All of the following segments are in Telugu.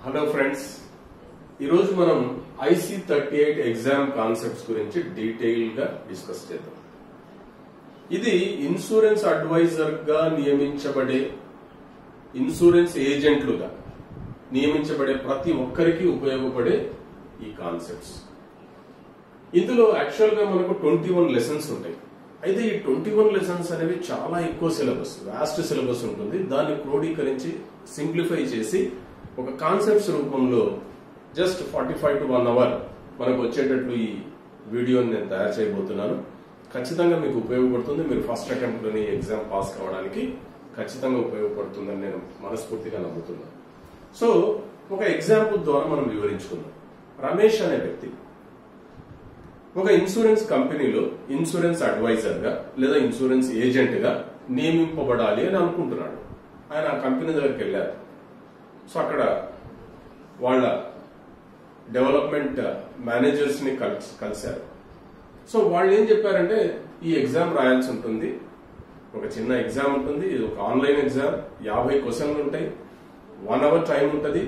హలో ఫ్రెండ్స్, ఈరోజు మనం IC38 ఎగ్జామ్ కాన్సెప్ట్స్ గురించి డీటెయిల్ గా డిస్కస్ చేద్దాం. ఇది ఇన్సూరెన్స్ అడ్వైజర్ గా నియమించబడే ఇన్సూరెన్స్ ఏజెంట్లుగా నియమించబడే ప్రతి ఒక్కరికి ఉపయోగపడే ఈ కాన్సెప్ట్స్. ఇందులో యాక్చువల్ గా మనకు 21 లెసన్స్ ఉంటాయి. అయితే ఈ 21 లెసన్స్ అనేవి చాలా ఎక్కువ సిలబస్, వాస్ట్ సిలబస్ ఉంటుంది. దాన్ని క్రోడీకరించి సింప్లిఫై చేసి ఒక కాన్సెప్ట్స్ రూపంలో జస్ట్ 45 to 1 hour మనకు వచ్చేటట్లు ఈ వీడియోని నేను తయారు చేయబోతున్నాను. ఖచ్చితంగా మీకు ఉపయోగపడుతుంది. మీరు ఫస్ట్ అటెంప్ట్ లోని ఎగ్జామ్ పాస్ కావడానికి ఖచ్చితంగా ఉపయోగపడుతుందని నేను మనస్ఫూర్తిగా నమ్ముతున్నాను. సో ఒక ఎగ్జాంపుల్ ద్వారా మనం వివరించుకుందాం. రమేష్ అనే వ్యక్తి ఒక ఇన్సూరెన్స్ కంపెనీలో ఇన్సూరెన్స్ అడ్వైజర్ గా లేదా ఇన్సూరెన్స్ ఏజెంట్ గా నియమింపబడాలి అని అనుకుంటున్నాడు. ఆయన ఆ కంపెనీ దగ్గరికి వెళ్ళారు. సో అక్కడ వాళ్ళ డెవలప్మెంట్ మేనేజర్స్ ని కలిశారు. సో వాళ్ళు ఏం చెప్పారంటే, ఈ ఎగ్జామ్ రాయాల్సి ఉంటుంది, ఒక చిన్న ఎగ్జామ్ ఉంటుంది, ఇది ఒక ఆన్లైన్ ఎగ్జామ్, 50 క్వశ్చన్లు ఉంటాయి, 1 hour టైం ఉంటుంది,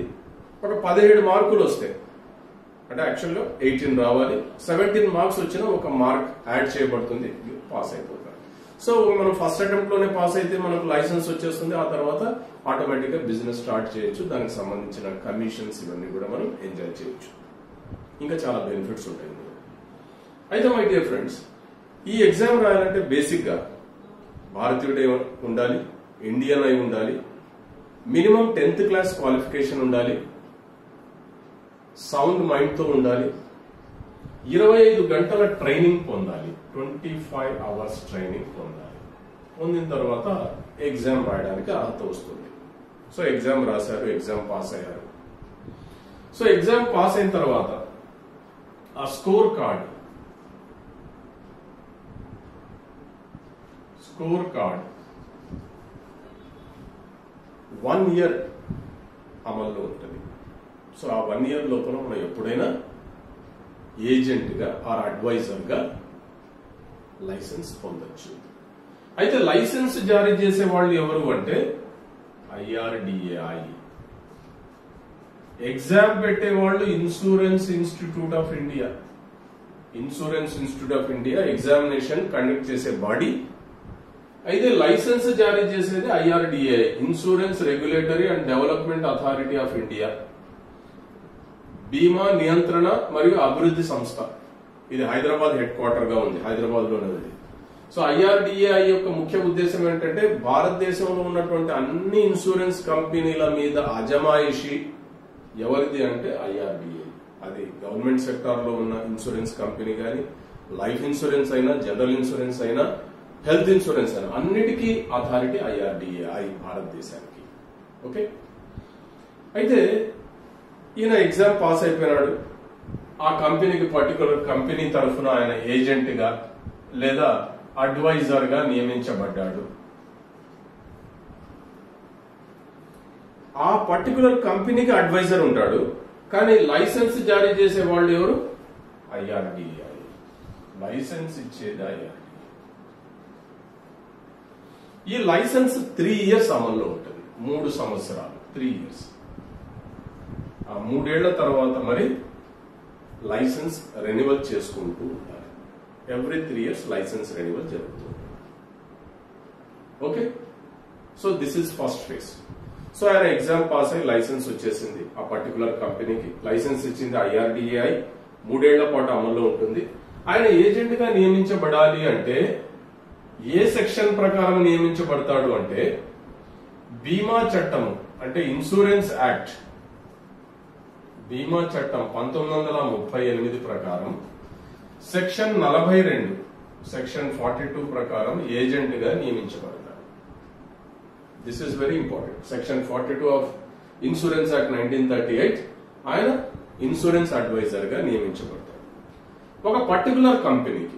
ఒక 17 మార్కులు వస్తాయి. అంటే యాక్చువల్గా 18 రావాలి, 17 మార్క్స్ వచ్చినా ఒక మార్క్ యాడ్ చేయబడుతుంది, పాస్ అయిపోతారు. సో మనం ఫస్ట్ అటెంప్ట్ లోనే పాస్ అయితే మనకు లైసెన్స్ వచ్చేస్తుంది. ఆ తర్వాత ఆటోమేటిక్ గా బిజినెస్ స్టార్ట్ చేయొచ్చు. దానికి సంబంధించిన కమిషన్స్ ఇవన్నీ కూడా మనం ఎంజాయ్ చేయొచ్చు. ఇంకా చాలా బెనిఫిట్స్ ఉంటాయి. అయితే మై డియర్ ఫ్రెండ్స్, ఈ ఎగ్జామ్ రాయాలంటే బేసిక్ గా భారతీయుడే ఉండాలి, ఇండియన్ అయి ఉండాలి, మినిమం 10th క్లాస్ క్వాలిఫికేషన్ ఉండాలి, సౌండ్ మైండ్ తో ఉండాలి, 25 గంటల ట్రైనింగ్ పొందాలి, 25 hours ట్రైనింగ్ పొందాలి. పొందిన తర్వాత ఎగ్జామ్ రాయడానికి అర్హత వస్తుంది. సో ఎగ్జామ్ రాశారు, ఎగ్జామ్ పాస్ అయ్యారు. సో ఎగ్జామ్ పాస్ అయిన తర్వాత ఆ స్కోర్ కార్డ్ 1 year అమల్లో ఉంటుంది. సో ఆ 1 year లోపల మనం ఎప్పుడైనా ఏజెంట్ గా ఆర్ అడ్వైజర్ గా లైసెన్స్ పొందొచ్చు. అయితే లైసెన్స్ జారీ చేసే వాళ్ళు ఎవరు అంటే IRDAI. ఎగ్జామ్ పెట్టే వాళ్ళు insurance institute of India. Insurance institute of India examination conduct చేసే బాడీ. అయితే లైసెన్స్ జారీ చేసేది IRDAI, insurance regulatory and development authority of India, బీమా నియంత్రణ మరియు అభివృద్ధి సంస్థ. ఇది హైదరాబాద్ హెడ్ క్వార్టర్ గా ఉంది, హైదరాబాద్ లోనే ఉంది. సో IRDAI యొక్క ముఖ్య ఉద్దేశం ఏంటంటే, భారతదేశంలో ఉన్నటువంటి అన్ని ఇన్సూరెన్స్ కంపెనీల మీద అజమాయిషి ఎవరిది అంటే IRDAI. అది గవర్నమెంట్ సెక్టార్ లో ఉన్న ఇన్సూరెన్స్ కంపెనీ కానీ, లైఫ్ ఇన్సూరెన్స్ అయినా, జనరల్ ఇన్సూరెన్స్ అయినా, హెల్త్ ఇన్సూరెన్స్ అయినా, అన్నిటికీ అథారిటీ IRDAI భారతదేశానికి. ఓకే, అయితే ఈయన ఎగ్జామ్ పాస్ అయిపోయినాడు. ఆ కంపెనీకి పర్టికులర్ కంపెనీ తరఫున ఆయన ఏజెంట్ గా లేదా అడ్వైజర్ గా నియమించబడ్డాడు. ఆ పర్టికులర్ కంపెనీకి అడ్వైజర్ ఉంటాడు, కానీ లైసెన్స్ జారీ చేసే వాళ్ళు ఎవరు? IRDAI. లైసెన్స్ ఇచ్చేది IRDAI. ఈ లైసెన్స్ 3 years అమల్లో ఉంటుంది, 3 సంవత్సరాలు, 3 years. ఆ 3 ఏళ్ల తర్వాత మరి లైసెన్స్ రెన్యువల్ చేసుకుంటూ ఉండాలి. ఎవ్రీ 3 years లైసెన్స్ రెన్యువల్ జరుగుతుంది. Okay, so this is first phase. So ఆయన ఎగ్జామ్ పాస్ అయ్యి లైసెన్స్ వచ్చేసింది. ఆ పర్టికులర్ కంపెనీకి లైసెన్స్ ఇచ్చింది IRDAI, 3 ఏళ్ల పాటు అమల్లో ఉంటుంది. ఆయన ఏజెంట్ గా నియమించబడాలి అంటే ఏ సెక్షన్ ప్రకారం నియమించబడతాడు అంటే, బీమా చట్టం అంటే ఇన్సూరెన్స్ యాక్ట్, బీమా చట్టం 1938 ప్రకారం సెక్షన్ 42, సెక్షన్ 42 ప్రకారం ఏజెంట్ గా నియమించబడతాడు. This is very important. Section 42 of insurance act 1938 ఆయన ఇన్సూరెన్స్ అడ్వైజర్ గా నియమించబడతాడు. ఒక పర్టికులర్ కంపెనీకి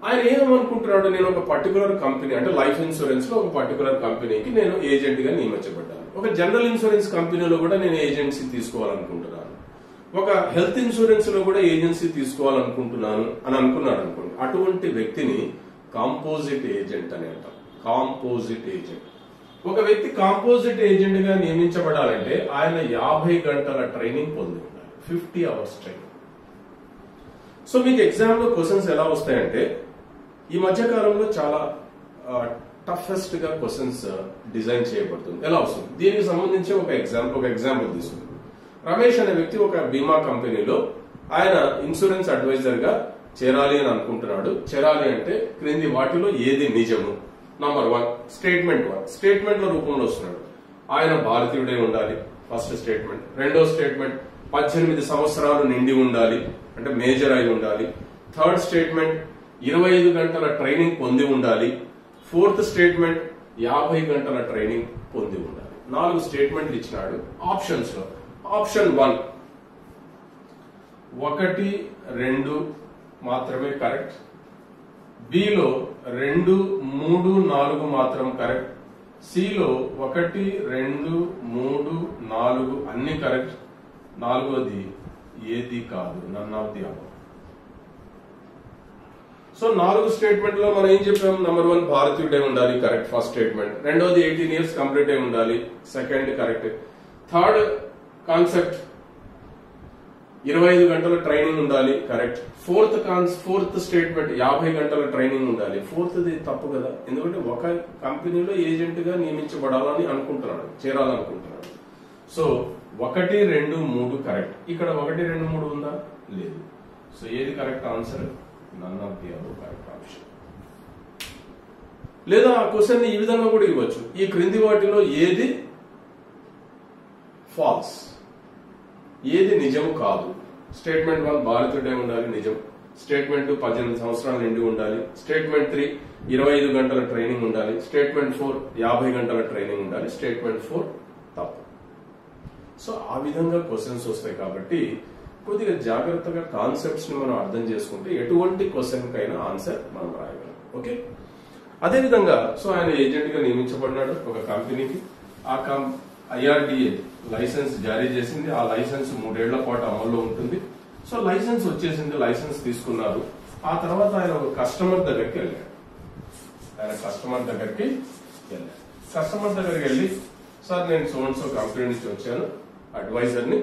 ఆయన ఏమనుకుంటున్నాడు, నేను ఒక పర్టికులర్ కంపెనీ అంటే లైఫ్ ఇన్సూరెన్స్ లో ఒక పర్టికులర్ కంపెనీకి నేను ఏజెంట్ గా నియమించబడ్డాను. ఒక జనరల్ ఇన్సూరెన్స్ కంపెనీలో కూడా నేను ఏజెన్సీ తీసుకోవాలనుకుంటున్నాను, ఒక హెల్త్ ఇన్సూరెన్స్ లో కూడా ఏజెన్సీ తీసుకోవాలనుకుంటున్నాను అని అనుకున్నాడు అనుకోండి. అటువంటి వ్యక్తిని కాంపోజిట్ ఏజెంట్ అని అంటాం. కాంపోజిట్ ఏజెంట్ ఒక వ్యక్తి కాంపోజిట్ ఏజెంట్ గా నియమించబడాలంటే ఆయన 50 గంటల ట్రైనింగ్ పొంది ఉండాలి. 50 hours ట్రైనింగ్. సో మీకు ఎగ్జామ్ లో క్వశ్చన్స్ ఎలా వస్తాయంటే ఈ మధ్య కాలంలో చాలా టఫెస్ట్ గా క్వశ్చన్స్ డిజైన్ చేయబడుతుంది. ఎలా వస్తుంది? దీనికి సంబంధించి ఒక ఎగ్జాంపుల్ తీసుకుంది. రమేష్ అనే వ్యక్తి ఒక బీమా కంపెనీలో ఆయన ఇన్సూరెన్స్ అడ్వైజర్ గా చేరాలి అని అనుకుంటున్నాడు. చేరాలి అంటే క్రింది వాటిలో ఏది నిజము? నంబర్ 1 స్టేట్మెంట్ లో రూపంలో వస్తున్నాడు. ఆయన భారతీయుడే ఉండాలి, ఫస్ట్ స్టేట్మెంట్. రెండో స్టేట్మెంట్ 18 సంవత్సరాలు నిండి ఉండాలి, అంటే మేజర్ అయి ఉండాలి. థర్డ్ స్టేట్మెంట్ 25 గంటల ట్రైనింగ్ పొంది ఉండాలి. ఫోర్త్ స్టేట్మెంట్ 50 గంటల ట్రైనింగ్ పొంది ఉండాలి. 4 స్టేట్మెంట్లు ఇచ్చినాడు. ఆప్షన్స్ లో ఆప్షన్ 1 1, 2 మాత్రమే కరెక్ట్. బిలో 2, 3, 4 మాత్రం కరెక్ట్. సిలో 1, 2, 3, 4 అన్ని కరెక్ట్. 4వది ఏది కాదు, none of the above. So 4 statement లో మనం ఏం చెప్పాం? నంబర్ 1 భారతీయుడే ఉండాలి, కరెక్ట్, ఫస్ట్ స్టేట్మెంట్. రెండోది 18 years కంప్లీట్ అయి ఉండాలి, సెకండ్ కరెక్ట్. థర్డ్ కాన్సెప్ట్ 25 గంటల ట్రైనింగ్ ఉండాలి, కరెక్ట్. ఫోర్త్ స్టేట్మెంట్ 50 గంటల ట్రైనింగ్ ఉండాలి. ఫోర్త్ది తప్పు కదా, ఎందుకంటే ఒక కంపెనీలో ఏజెంట్ గా నియమించబడాలని అనుకుంటున్నాడు, చేరాలనుకుంటున్నాడు. So 1, 2, 3 correct. ఇక్కడ 1, 2, 3 ఉందా? లేదు. సో ఏది correct answer? None of the above correct option. లేదా ఆ క్వశ్చన్ ని ఈ విధంగా కూడా ఇవ్వచ్చు. ఈ క్రింది వాటిలో ఏది ఫాల్స్, ఏది నిజము కాదు? స్టేట్మెంట్ 1 భారతీయుడే ఉండాలి, నిజం. స్టేట్మెంట్ 2 18 సంవత్సరాలు నిండి ఉండాలి. స్టేట్మెంట్ 3 25 గంటల ట్రైనింగ్ ఉండాలి. స్టేట్మెంట్ 4 50 గంటల ట్రైనింగ్ ఉండాలి. స్టేట్మెంట్ 4 తప్పు. సో ఆ విధంగా క్వశ్చన్స్ వస్తాయి కాబట్టి కొద్దిగా జాగ్రత్తగా కాన్సెప్ట్స్ ని మనం అర్థం చేసుకుంటే ఎటువంటి క్వశ్చన్ కైనా ఆన్సర్ మనం రాయగలం. ఓకే, అదేవిధంగా సో ఆయన ఏజెంట్ గా నియమించబడినాడు ఒక కంపెనీకి. ఆ IRDA లైసెన్స్ జారీ చేసింది. ఆ లైసెన్స్ 3 ఏళ్ల పాటు అమల్లో ఉంటుంది. సో లైసెన్స్ వచ్చేసింది, లైసెన్స్ తీసుకున్నారు. ఆ తర్వాత ఆయన ఒక కస్టమర్ దగ్గరికి వెళ్ళాడు. కస్టమర్ దగ్గరికి వెళ్ళి, సార్ నేను సో కంపెనీ నుంచి వచ్చాను, అడ్వైజర్ ని,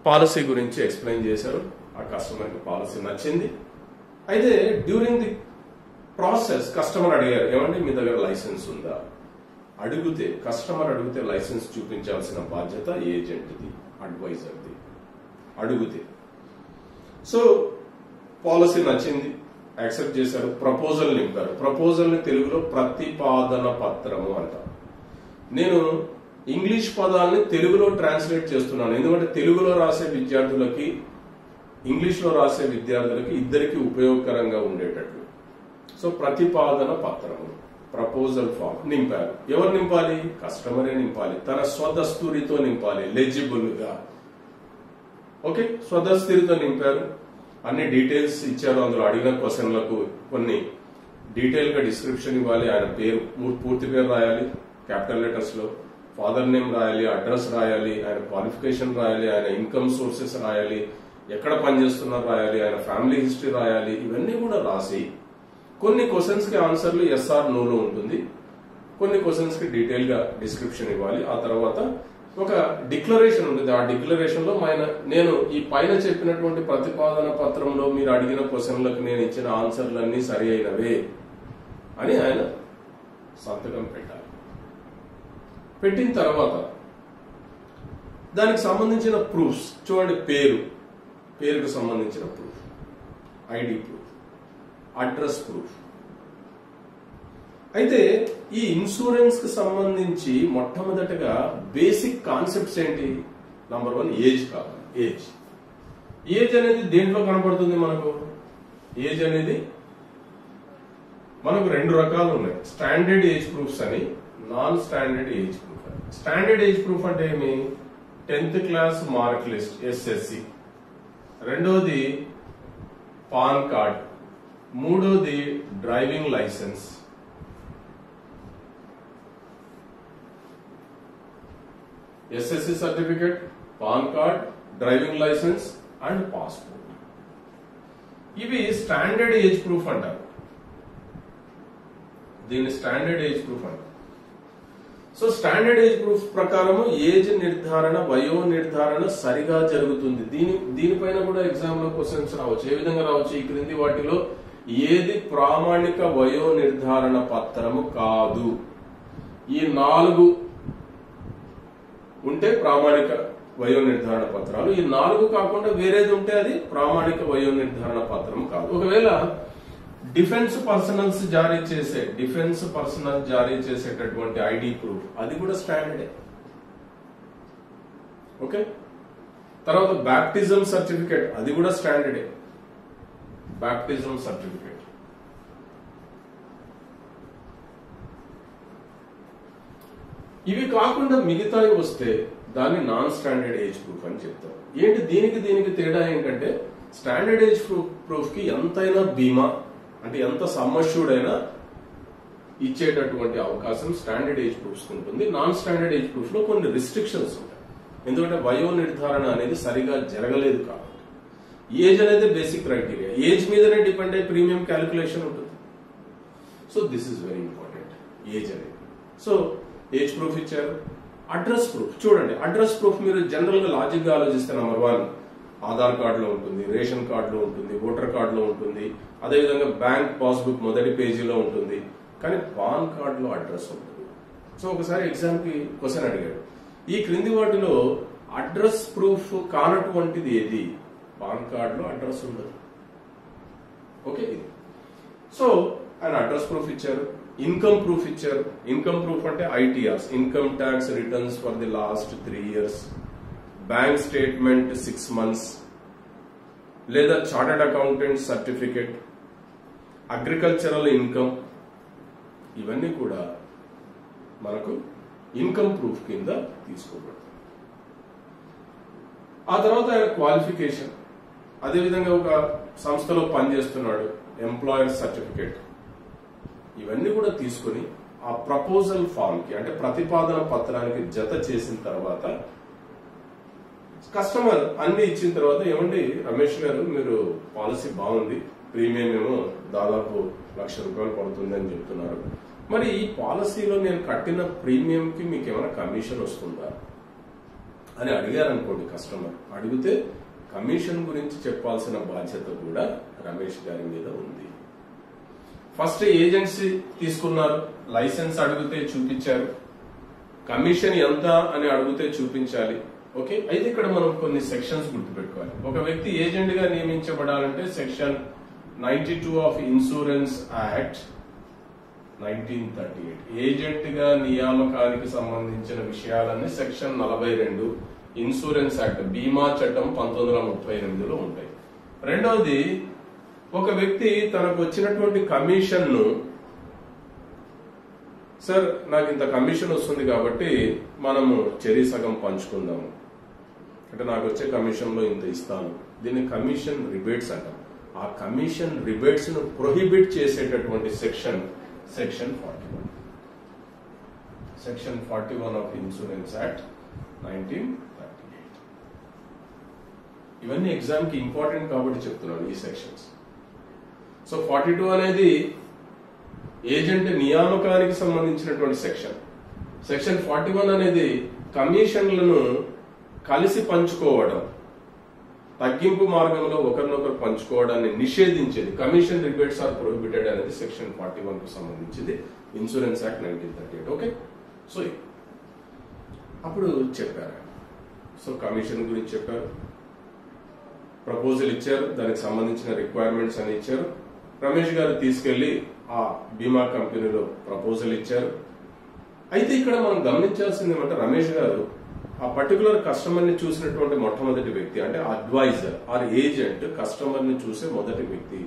పాలసీ గురించి ఎక్స్ప్లెయిన్ చేశారు. ఆ కస్టమర్ కి పాలసీ నచ్చింది. అయితే డ్యూరింగ్ ది ప్రాసెస్ కస్టమర్ అడిగారు, ఏమంటే మీ దగ్గర లైసెన్స్ ఉందా? కస్టమర్ అడిగితే లైసెన్స్ చూపించాల్సిన బాధ్యత ఏజెంట్ది, అడ్వైజర్ది. అడిగితే సో పాలసీ నచ్చింది, యాక్సెప్ట్ చేశారు. ప్రపోజల్ నింపారు. ప్రపోజల్ ని తెలుగులో ప్రతిపాదన పత్రము అంటారు. నేను ఇంగ్లీష్ పదాలని తెలుగులో ట్రాన్స్లేట్ చేస్తున్నాను, ఎందుకంటే తెలుగులో రాసే విద్యార్థులకి ఇంగ్లీష్ లో రాసే విద్యార్థులకి ఇద్దరికి ఉపయోగకరంగా ఉండేటట్లు. సో ప్రతిపాదన పత్రము, ప్రపోజల్ ఫామ్ నింపారు. ఎవరు నింపాలి? కస్టమరే నింపాలి. తన స్వదస్తూరితో నింపాలి, లెజిబుల్ గా. ఓకే, స్వదస్తూరితో నింపారు. అన్ని డీటెయిల్స్ ఇచ్చారు. అందులో అడిగిన క్వశ్చన్లకు కొన్ని డీటెయిల్ గా డిస్క్రిప్షన్ ఇవ్వాలి. ఆయన పేరు, పూర్తి పేరు రాయాలి క్యాపిటల్ లెటర్స్ లో, ఫాదర్ నేమ్ రాయాలి, అడ్రస్ రాయాలి, ఆయన క్వాలిఫికేషన్ రాయాలి, ఆయన ఇన్కమ్ సోర్సెస్ రాయాలి, ఎక్కడ పనిచేస్తున్నారు రాయాలి, ఆయన ఫ్యామిలీ హిస్టరీ రాయాలి. ఇవన్నీ కూడా రాసి కొన్ని క్వశ్చన్స్ కి ఆన్సర్లు ఎస్ ఆర్ నోలో ఉంటుంది. కొన్ని క్వశ్చన్స్ కి డీటెయిల్ గా డిస్క్రిప్షన్ ఇవ్వాలి. ఆ తర్వాత ఒక డిక్లరేషన్ ఉంటుంది. ఆ డిక్లరేషన్ లో నేను ఈ పైన చెప్పినటువంటి ప్రతిపాదన పత్రంలో మీరు అడిగిన క్వశ్చన్లకు నేను ఇచ్చిన ఆన్సర్లన్నీ సరి అయినవే అని ఆయన సంతకం పెట్టాలి. పెట్టిన తర్వాత దానికి సంబంధించిన ప్రూఫ్స్ చూడండి. పేరుకు సంబంధించిన proof, ID proof, address proof. అయితే ఈ ఇన్సూరెన్స్ కి సంబంధించి మొట్టమొదటిగా బేసిక్ కాన్సెప్ట్స్ ఏంటి? నంబర్ 1 ఏజ్ కావాలి. ఏజ్ అనేది దేంట్లో కనపడుతుంది మనకు? ఏజ్ అనేది మనకు 2 రకాలు ఉన్నాయి. స్టాండర్డ్ ఏజ్ ప్రూఫ్స్ అని, నాన్ స్టాండర్డ్ ఏజ్ ప్రూఫ్ అని. స్టాండర్డ్ ఏజ్ ప్రూఫ్ అంటే ఏమి? 10th class mark list, SSC. రెండోది పాన్ కార్డ్. మూడోది driving licence. SSC certificate, PAN card, driving licence and passport. ఇవి స్టాండర్డ్ ఏజ్ ప్రూఫ్ అంటారు. దీన్ని స్టాండర్డ్ ఏజ్ ప్రూఫ్ అంటారు. సో స్టాండర్డ్ ఏజ్ ప్రూఫ్ ప్రకారం ఏజ్ నిర్ధారణ, వయో నిర్ధారణ సరిగా జరుగుతుంది. దీనిపైన కూడా ఎగ్జామ్ లో క్వశ్చన్స్ రావచ్చు. ఏ విధంగా రావచ్చు? ఈ క్రింది వాటిలో ఏది ప్రామాణిక వయో నిర్ధారణ పత్రము కాదు? ఈ 4 ఉంటే ప్రామాణిక వయో నిర్ధారణ పత్రాలు, ఈ 4 కాకుండా వేరేది ఉంటే అది ప్రామాణిక వయో నిర్ధారణ పత్రం కాదు. ఒకవేళ డిఫెన్స్ పర్సనల్ జారీ చేసేటటువంటి ఐడి ప్రూఫ్, అది కూడా స్టాండర్డే. ఓకే, తర్వాత బ్యాప్టిజం సర్టిఫికేట్, అది కూడా స్టాండర్డే. బ్యాప్టిజం సర్టిఫికేట్ ఇవి కాకుండా మిగతావి వస్తే దాన్ని నాన్ స్టాండర్డ్ ఏజ్ ప్రూఫ్ అని చెప్తారు. ఏంటి దీనికి తేడా ఏంటంటే, స్టాండర్డ్ ఏజ్ ప్రూఫ్ కి ఎంతైనా బీమా అంటే ఎంత సమ్మష్యూడైనా ఇచ్చేటటువంటి అవకాశం స్టాండర్డ్ ఏజ్ ప్రూఫ్స్ ఉంటుంది. నాన్ స్టాండర్డ్ ఏజ్ ప్రూఫ్ లో కొన్ని రిస్ట్రిక్షన్స్ ఉంటాయి. ఎందుకంటే వయో నిర్ధారణ అనేది సరిగా జరగలేదు కాబట్టి. ఏజ్ అనేది బేసిక్ క్రైటీరియా, ఏజ్ మీదనే డిపెండ్ అయ్యి ప్రీమియం క్యాలిక్యులేషన్ ఉంటుంది. So this is very important, age అనేది. సో ఏజ్ ప్రూఫ్ ఇచ్చారు. అడ్రస్ ప్రూఫ్ చూడండి. అడ్రస్ ప్రూఫ్ మీరు జనరల్ గా లాజిక్ గా ఆలోచిస్తే నెంబర్ 1 ఆధార్ కార్డులో ఉంటుంది, రేషన్ కార్డులో ఉంటుంది, ఓటర్ కార్డులో ఉంటుంది, అదేవిధంగా బ్యాంక్ పాస్బుక్ మొదటి పేజీలో ఉంటుంది. కానీ పాన్ కార్డులో అడ్రస్ ఉంటుంది. సో ఒకసారి ఎగ్జామ్ కి క్వశ్చన్ అడిగాడు, ఈ క్రింది వాటిలో అడ్రస్ ప్రూఫ్ కానటువంటిది ఏది? పాన్ కార్డులో అడ్రస్ ఉండదు. ఓకే, సో ఆయన అడ్రస్ ప్రూఫ్ ఇచ్చారు. ఇన్కమ్ ప్రూఫ్ ఇచ్చారు. ఇన్కమ్ ప్రూఫ్ అంటే ITRs, income tax returns for the last 3 years, bank statement 6 months, లేదా chartered accountant certificate, agricultural income, ఇవన్నీ కూడా మనకు ఇన్కమ్ ప్రూఫ్ కింద తీసుకోబడతాయి. ఆ తర్వాత ఆయన క్వాలిఫికేషన్, అదేవిధంగా ఒక సంస్థలో పనిచేస్తున్నాడు, ఎంప్లాయర్ సర్టిఫికేట్, ఇవన్నీ కూడా తీసుకుని ఆ ప్రపోజల్ ఫామ్ కి అంటే ప్రతిపాదన పత్రానికి జత చేసిన తర్వాత కస్టమర్ అన్ని ఇచ్చిన తర్వాత, ఏమండి రమేష్ గారు మీరు పాలసీ బాగుంది, ప్రీమియం ఏమో దాదాపు ₹1,00,000 పడుతుంది అని చెప్తున్నారు, మరి ఈ పాలసీలో నేను కట్టిన ప్రీమియం కి మీకు ఏమైనా కమిషన్ వస్తుందా అని అడిగారనుకోండి. కస్టమర్ అడిగితే కమిషన్ గురించి చెప్పాల్సిన బాధ్యత కూడా రమేష్ గారి మీద ఉంది. ఫస్ట్ ఏజెన్సీ తీసుకున్నారు, లైసెన్స్ అడిగితే చూపించారు, కమిషన్ ఎంత అని అడిగితే చూపించాలి. ఓకే, అయితే ఇక్కడ మనం కొన్ని సెక్షన్స్ గుర్తుపెట్టుకోవాలి. ఒక వ్యక్తి ఏజెంట్ గా నియమించబడాలంటే section 92 of insurance act 1938, agent గా నియామకానికి సంబంధించిన విషయాలన్నీ సెక్షన్ 42 ఇన్సూరెన్స్ యాక్ట్ బీమా చట్టం 1938లో ఉంటాయి. రెండవది, ఒక వ్యక్తి తనకు వచ్చినటువంటి కమిషన్ ను, సార్ నాకు ఇంత కమిషన్ వస్తుంది కాబట్టి మనము చెరి సగం పంచుకుందాము, అంటే నాకు వచ్చే కమిషన్ లో ఇంత ఇస్తాను, దీన్ని కమిషన్ రిబేట్స్ అంటాం. ఆ కమిషన్ రిబేట్స్ ను ప్రొహిబిట్ చేసేటటువంటి section 41, section 41 of insurance act 1938. ఇవన్నీ ఎగ్జామ్ కి ఇంపార్టెంట్ కాబట్టి చెప్తున్నాను ఈ సెక్షన్స్. సో 42 అనేది ఏజెంట్ నియామకానికి సంబంధించినటువంటి సెక్షన్. సెక్షన్ 41 అనేది కమిషన్లను కలిసి పంచుకోవడం, తగ్గింపు మార్గంలో ఒకరినొకరు పంచుకోవడాన్ని నిషేధించేది. కమిషన్ రిబేట్స్ ఆర్ ప్రొహిబిటెడ్ అనేది సెక్షన్ 41 కు సంబంధించింది ఇన్సూరెన్స్ యాక్ట్ 1938. ఓకే, సో అప్పుడు చెప్పారు. సో కమిషన్ గురించి చెప్పారు, ప్రపోజల్ ఇచ్చారు, దానికి సంబంధించిన రిక్వైర్మెంట్స్ అని ఇచ్చారు. రమేష్ గారు తీసుకెళ్లి ఆ బీమా కంపెనీలో ప్రపోజల్ ఇచ్చారు. అయితే ఇక్కడ మనం గమనించాల్సింది ఏమంటే, రమేష్ గారు ఆ పర్టికులర్ కస్టమర్ ని చూసినటువంటి మొట్టమొదటి వ్యక్తి, అంటే అడ్వైజర్ ఆర్ ఏజెంట్ కస్టమర్ ని చూసే మొదటి వ్యక్తి.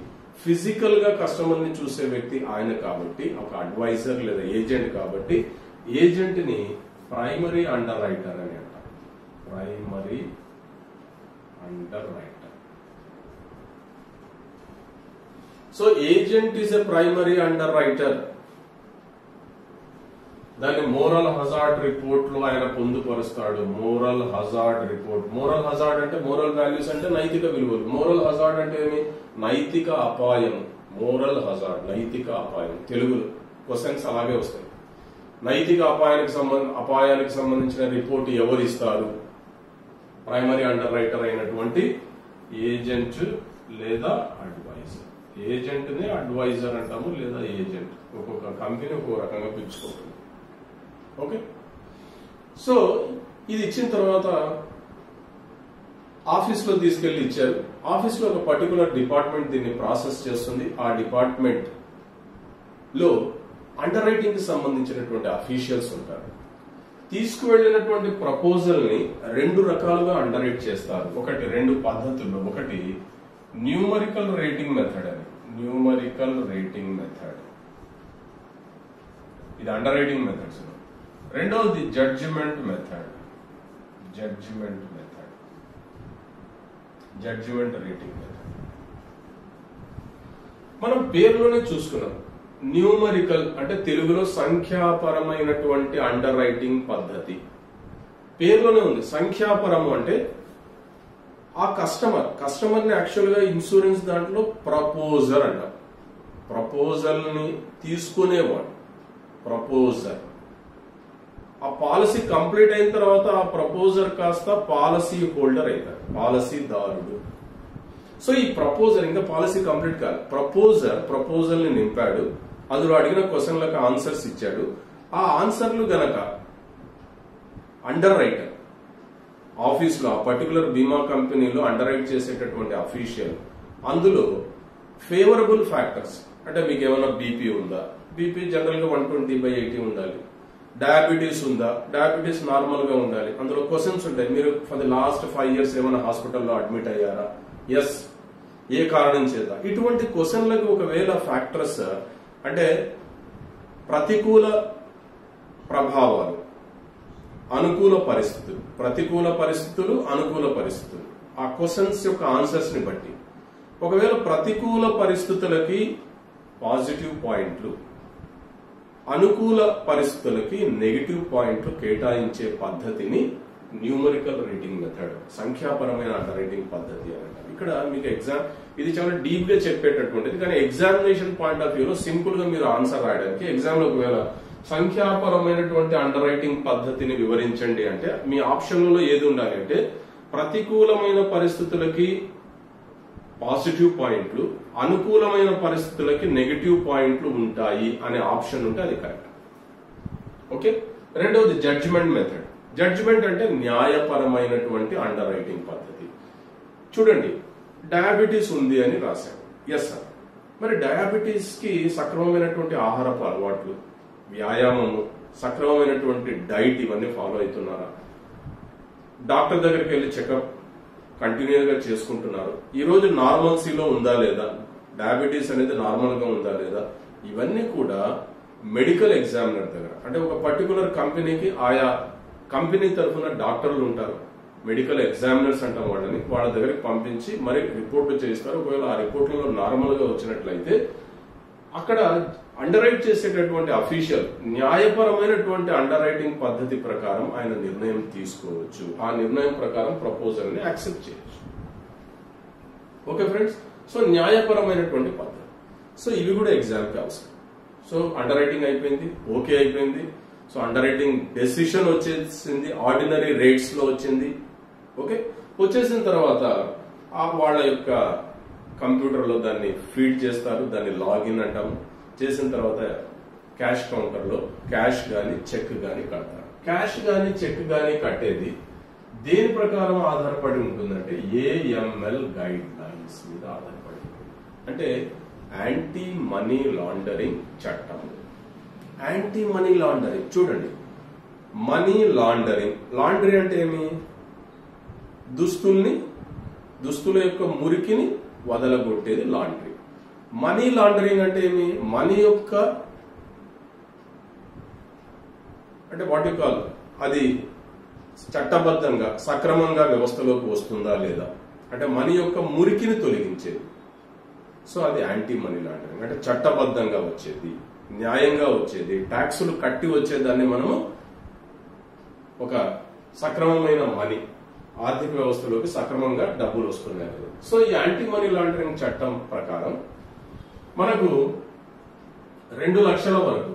ఫిజికల్ గా కస్టమర్ ని చూసే వ్యక్తి ఆయన కాబట్టి, ఒక అడ్వైజర్ లేదా ఏజెంట్ కాబట్టి, ఏజెంట్ ని ప్రైమరీ అండర్ రైటర్ అని అంటారు. Primary underwriter. So agent is a primary underwriter. దాన్ని మోరల్ హజార్డ్ రిపోర్ట్ లో ఆయన పొందుపరుస్తాడు. Moral hazard report. Moral hazard అంటే మోరల్ వాల్యూస్ అంటే నైతిక విలువలు. మోరల్ హజార్డ్ అంటే ఏమి? నైతిక అపాయం. మోరల్ హజార్డ్ నైతిక అపాయం. తెలుగులో క్వశ్చన్స్ అలాగే వస్తాయి. నైతిక అపాయానికి సంబంధించిన రిపోర్ట్ ఎవరు ఇస్తారు? ప్రైమరీ అండర్ రైటర్ అయినటువంటి ఏజెంట్ లేదా అడ్వైజర్. ఏజెంట్ ని అడ్వైజర్ అంటాము లేదా ఏజెంట్. ఒక్కొక్క కంపెనీ ఒక్కొక్క రకంగా పిలుచుకుంటుంది. ఓకే, సో ఇది ఇచ్చిన తర్వాత ఆఫీస్ లో తీసుకెళ్లి ఇచ్చారు. ఆఫీస్ లో ఒక పర్టికులర్ డిపార్ట్మెంట్ దీన్ని ప్రాసెస్ చేస్తుంది. ఆ డిపార్ట్మెంట్ లో అండర్ రైటింగ్ కి సంబంధించినటువంటి అఫీషియల్స్ ఉంటారు. తీసుకువెళ్లినటువంటి ప్రపోజల్ ని 2 రకాలుగా అండర్ రైట్ చేస్తారు. ఒకటి 2 పద్ధతుల్లో. ఒకటి న్యూమరికల్ రేటింగ్ మెథడ్ అని. న్యూమరికల్ రేటింగ్ మెథడ్, ఇది అండర్ రైటింగ్ మెథడ్స్. రెండవది judgement method. Judgement method, judgement rating method. మనం పేరులోనే చూసుకున్నాం. న్యూమరికల్ అంటే తెలుగులో సంఖ్యాపరమైనటువంటి అండర్ రైటింగ్ పద్ధతి. పేరులోనే ఉంది. సంఖ్యాపరము అంటే ఆ కస్టమర్ ని యాక్చువల్ గా ఇన్సూరెన్స్ దాంట్లో ప్రపోజర్ అంటాం. ప్రపోజల్ ని తీసుకునేవాడు ప్రపోజర్. ఆ పాలసీ కంప్లీట్ అయిన తర్వాత ఆ ప్రపోజర్ కాస్త పాలసీ హోల్డర్ అవుతాడు, పాలసీదారుడు. సో ఈ ప్రపోజర్ ఇంకా పాలసీ కంప్లీట్ కాదు. ప్రపోజల్ ని నింపాడు, అందులో అడిగిన క్వశ్చన్లకు ఆన్సర్స్ ఇచ్చాడు. ఆ ఆన్సర్లు గనక అండర్ రైటర్ ఆఫీస్ లో, ఆ పర్టికులర్ బీమా కంపెనీలో అండర్ రైట్ చేసేటటువంటి అఫీషియల్ అందులో ఫేవరబుల్ ఫ్యాక్టర్స్ అంటే మీకు ఏమైనా బీపీ ఉందా? బీపీ జనరల్ గా 120/80 ఉండాలి. డయాబెటీస్ ఉందా? డయాబెటీస్ నార్మల్ గా ఉండాలి. అందులో క్వశ్చన్స్ ఉంటాయి. మీరు ఫర్ ది లాస్ట్ 5 years ఏమైనా హాస్పిటల్లో అడ్మిట్ అయ్యారా? ఎస్. ఏ కారణం చేత? ఇటువంటి క్వశ్చన్లకు ఒకవేళ ఫ్యాక్టర్స్ అంటే ప్రతికూల ప్రభావాలు, అనుకూల పరిస్థితులు, ప్రతికూల పరిస్థితులు, అనుకూల పరిస్థితులు, ఆ క్వశ్చన్స్ యొక్క ఆన్సర్స్ ని బట్టి ఒకవేళ ప్రతికూల పరిస్థితులకి పాజిటివ్ పాయింట్లు, అనుకూల పరిస్థితులకి నెగిటివ్ పాయింట్లు కేటాయించే పద్ధతిని న్యూమరికల్ రేటింగ్ మెథడ్, సంఖ్యాపరమైన అండర్ రైటింగ్ పద్ధతి అని అంటారు. ఇక్కడ మీకు ఇది చాలా డీప్ గా చెప్పేటటువంటిది. కానీ ఎగ్జామినేషన్ పాయింట్ ఆఫ్ వ్యూలో సింపుల్ గా మీరు ఆన్సర్ రాయడానికి ఎగ్జామ్ లో ఒకవేళ సంఖ్యాపరమైనటువంటి అండర్ రైటింగ్ పద్ధతిని వివరించండి అంటే మీ ఆప్షన్లలో ఏది ఉండాలి అంటే ప్రతికూలమైన పరిస్థితులకి పాజిటివ్ పాయింట్లు, అనుకూలమైన పరిస్థితులకి నెగిటివ్ పాయింట్లు ఉంటాయి అనే ఆప్షన్ ఉంటే అది కరెక్ట్. ఓకే. రెండవది జడ్జిమెంట్ మెథడ్. జడ్జిమెంట్ అంటే న్యాయపరమైనటువంటి అండర్ రైటింగ్ పద్ధతి. చూడండి, డయాబెటీస్ ఉంది అని రాశాడు. Yes sir. మరి డయాబెటీస్ కి సక్రమమైనటువంటి ఆహారపు అలవాట్లు, వ్యాయామము, సక్రమమైనటువంటి డైట్ ఇవన్నీ ఫాలో అవుతున్నారా? డాక్టర్ దగ్గరికి వెళ్ళి చెకప్ కంటిన్యూగా చేసుకుంటున్నారు? ఈ రోజు నార్మల్సీలో ఉందా లేదా? డయాబెటీస్ అనేది నార్మల్ గా ఉందా లేదా? ఇవన్నీ కూడా మెడికల్ ఎగ్జామినర్ దగ్గర, అంటే ఒక పర్టికులర్ కంపెనీకి ఆయా కంపెనీ తరఫున డాక్టర్లు ఉంటారు, మెడికల్ ఎగ్జామినర్స్ అంటాం వాళ్ళని, వాళ్ళ దగ్గరికి పంపించి మరి రిపోర్ట్లు చేస్తారు. ఒకవేళ ఆ రిపోర్ట్లలో నార్మల్ గా వచ్చినట్లయితే అక్కడ అండర్ రైట్ చేసేటటువంటి అఫీషియల్ న్యాయపరమైనటువంటి అండర్ రైటింగ్ పద్ధతి ప్రకారం ఆయన నిర్ణయం తీసుకోవచ్చు. ఆ నిర్ణయం ప్రకారం ప్రపోజల్ ని యాక్సెప్ట్ చేయొచ్చు. Okay friends. సో న్యాయపరమైనటువంటి పద్ధతి. సో ఇవి కూడా ఎగ్జామ్ కి అవసరం. సో అండర్ రైటింగ్ అయిపోయింది, ఓకే అయిపోయింది. సో అండర్ రైటింగ్ డెసిషన్ వచ్చేసింది, ఆర్డినరీ రేట్స్ లో వచ్చింది. ఓకే. వచ్చేసిన తర్వాత వాళ్ళ యొక్క కంప్యూటర్ లో దాన్ని ఫీడ్ చేస్తారు, దాన్ని లాగిన్ అంటాము. చేసిన తర్వాత క్యాష్ కౌంటర్ లో క్యాష్ గాని చెక్ గాని కడతారు. క్యాష్ గాని చెక్ గాని కట్టేది దేని ప్రకారం ఆధారపడి ఉంటుందంటే AML గైడ్ లైన్స్ మీద ఆధారపడి ఉంటుంది. అంటే యాంటీ మనీ లాండరింగ్ చట్టం. యాంటీ మనీ లాండరింగ్ చూడండి, మనీ లాండరింగ్, లాండరీ అంటే ఏమి? దుస్తుల యొక్క మురికిని వదలగొట్టేది లాండరీ. మనీ లాండరింగ్ అంటే ఏమి? మనీ యొక్క అంటే వాట్ యు కాల్, అది చట్టబద్ధంగా సక్రమంగా వ్యవస్థలోకి వస్తుందా లేదా, అంటే మనీ యొక్క మురికిని తొలగించేది. సో అది యాంటీ మనీ లాండరింగ్. అంటే చట్టబద్ధంగా వచ్చేది, న్యాయంగా వచ్చేది, ట్యాక్సులు కట్టి వచ్చేదాన్ని మనము ఒక సక్రమమైన మనీ, ఆర్థిక వ్యవస్థలోకి సక్రమంగా డబ్బులు వస్తున్నాయి. సో ఈ యాంటీ మనీ లాండరింగ్ చట్టం ప్రకారం మనకు 2 లక్షల వరకు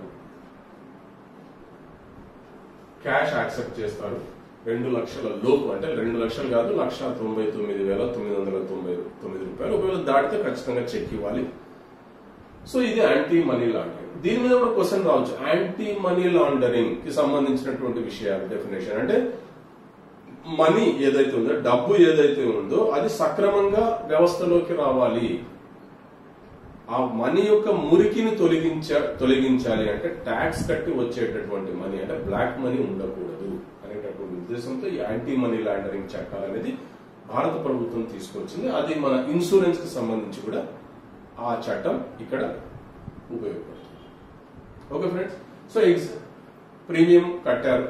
క్యాష్ యాక్సెప్ట్ చేస్తారు 2 లక్షల లోపు, అంటే 2 లక్షలు కాదు, 1,99,999 రూపాయలు. ఒకవేళ దాటితే ఖచ్చితంగా చెక్ ఇవ్వాలి. సో ఇది యాంటీ మనీ లాండరింగ్. దీని మీద కూడా క్వశ్చన్ రావచ్చు. యాంటీ మనీ లాండరింగ్ కి సంబంధించినటువంటి విషయాలు డెఫినేషన్ అంటే మనీ ఏదైతే ఉందో, డబ్బు ఏదైతే ఉందో అది సక్రమంగా వ్యవస్థలోకి రావాలి. ఆ మనీ యొక్క మురికిని తొలగించాలి అంటే ట్యాక్స్ కట్టి వచ్చేటటువంటి మనీ, అంటే బ్లాక్ మనీ ఉండకూడదు అనేటటువంటి ఉద్దేశంతో ఈ యాంటీ మనీ లాండరింగ్ చట్టాలు అనేది భారత ప్రభుత్వం తీసుకొచ్చింది. అది మన ఇన్సూరెన్స్ కి సంబంధించి కూడా ఆ చట్టం ఇక్కడ ఉపయోగపడుతుంది. ఓకే ఫ్రెండ్స్, సో ప్రీమియం కట్టారు,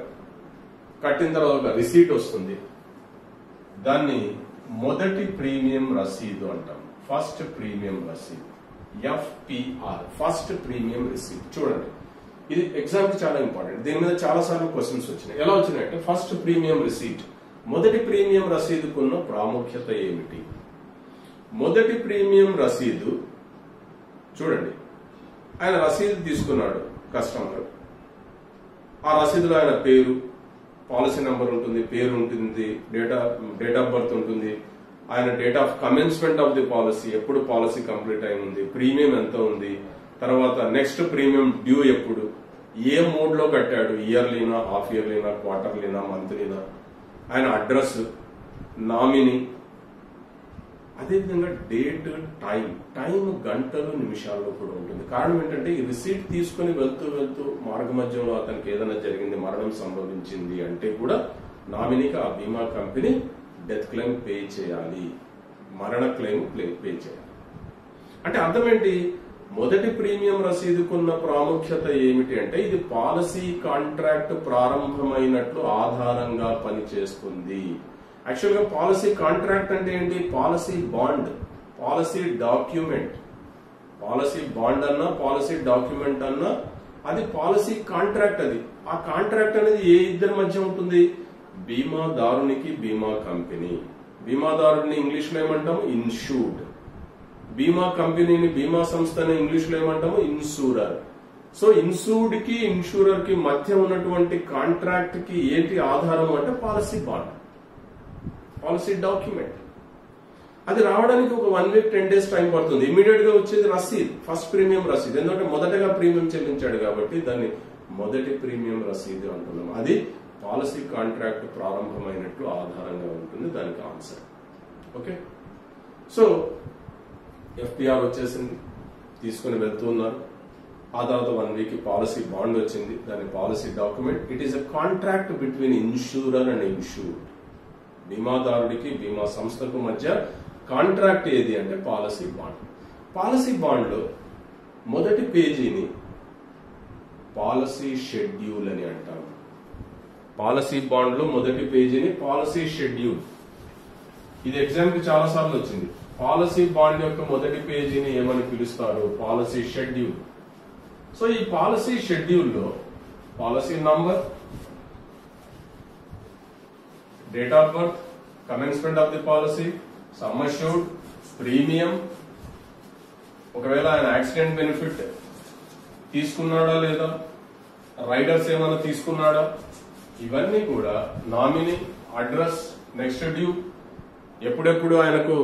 కట్టిన తర్వాత ఒక రిసీట్ వస్తుంది. దాన్ని మొదటి ప్రీమియం రసీదు అంటాం. ఫస్ట్ ప్రీమియం రసీదు, FPR, ఫస్ట్ ప్రీమియం రిసీట్. చూడండి, ఇది ఎగ్జామ్ కి చాలా ఇంపార్టెంట్. దీని మీద చాలా సార్లు క్వశ్చన్స్ వచ్చినాయి. ఎలా వచ్చినాయంటే, ఫస్ట్ ప్రీమియం రిసీట్, మొదటి ప్రీమియం రసీదుకున్న ప్రాముఖ్యత ఏమిటి? మొదటి ప్రీమియం రసీదు చూడండి, ఆయన రసీదు తీసుకున్నాడు కస్టమర్. ఆ రసీదులో ఆయన పేరు, పాలసీ నెంబర్ ఉంటుంది, పేరు ఉంటుంది, డేట్ ఆఫ్ బర్త్ ఉంటుంది, ఆయన date of commencement of the policy, ఎప్పుడు పాలసీ కంప్లీట్ అయి ఉంది, ప్రీమియం ఎంత ఉంది, తర్వాత నెక్స్ట్ ప్రీమియం డ్యూ ఎప్పుడు, ఏ మోడ్ లో కట్టాడు, ఇయర్లీనా, హాఫ్ ఇయర్లీనా, క్వార్టర్లీనా, మంత్లీనా, ఆయన అడ్రస్, నామినీ, అదేవిధంగా డేట్, టైం గంటలు నిమిషాల్లో కూడా ఉంటుంది. కారణం ఏంటంటే ఈ రిసీట్ తీసుకుని వెళ్తూ మార్గ మధ్యంలో అతనికి ఏదైనా జరిగింది, మరణం సంభవించింది అంటే కూడా నామినీకి ఆ బీమా కంపెనీ డెత్ క్లెయిమ్ పే చేయాలి, మరణ క్లెయిమ్ పే చేయాలి. అంటే అర్థం ఏంటి? మొదటి ప్రీమియం రసీదుకున్న ప్రాముఖ్యత ఏమిటి అంటే ఇది పాలసీ కాంట్రాక్ట్ ప్రారంభమైనట్లు ఆధారంగా పనిచేస్తుంది. యాక్చువల్ గా పాలసీ కాంట్రాక్ట్ అంటే ఏంటి? Policy bond, policy document. Policy bond అన్నా పాలసీ డాక్యుమెంట్ అన్నా అది పాలసీ కాంట్రాక్ట్. అది ఆ కాంట్రాక్ట్ అనేది ఏ ఇద్దరి మధ్య ఉంటుంది? బీమాదారునికి బీమా కంపెనీ. బీమాదారుడిని ఇంగ్లీష్ లో ఏమంటాము? ఇన్సూర్డ్. బీమా కంపెనీని, బీమా సంస్థని ఇంగ్లీష్ లో ఏమంటాము? ఇన్సూరర్. సో ఇన్సూర్డ్ కి ఇన్సూరర్ కి మధ్య ఉన్నటువంటి కాంట్రాక్ట్ కి ఏంటి ఆధారం అంటే పాలసీ బాండ్, పాలసీ డాక్యుమెంట్. అది రావడానికి ఒక 1 వీక్ 10 డేస్ టైం పడుతుంది. ఇమీడియట్ గా వచ్చేది రసీద్, ఫస్ట్ ప్రీమియం రసీద్. ఎందుకంటే మొదటగా ప్రీమియం చెల్లించాడు కాబట్టి దాన్ని మొదటి ప్రీమియం రసీదు అంటున్నాం. అది పాలసీ కాంట్రాక్ట్ ప్రారంభమైనట్లు ఆధారంగా ఉంటుంది దానికి ఆన్సర్. ఓకే, సో FPR వచ్చేసింది, తీసుకుని వెళ్తున్నారు. ఆ తర్వాత 1 వీక్ పాలసీ బాండ్ వచ్చింది, దాని policy document. It is a contract between insurer and insured. బీమాదారుడికి బీమా సంస్థకు మధ్య కాంట్రాక్ట్ ఏది అంటే పాలసీ బాండ్. పాలసీ బాండ్ లో మొదటి పేజీని పాలసీ షెడ్యూల్ అని అంటారు. పాలసీ బాండ్ లో మొదటి పేజీని పాలసీ షెడ్యూల్. ఇది ఎగ్జామ్ కి చాలా సార్లు వచ్చింది. పాలసీ బాండ్ యొక్క మొదటి పేజీని ఏమని పిలుస్తారు? Policy schedule. సో ఈ పాలసీ షెడ్యూల్ లో policy number, date of birth, commencement of the policy, sum assured, premium, ఒకవేళ ఆయన యాక్సిడెంట్ బెనిఫిట్ తీసుకున్నాడా లేదా, రైడర్స్ ఏమైనా తీసుకున్నాడా, ఇవన్నీ కూడా, నామినీ, అడ్రస్, నెక్స్ట్ డ్యూ, ఎప్పుడెప్పుడు ఆయనకు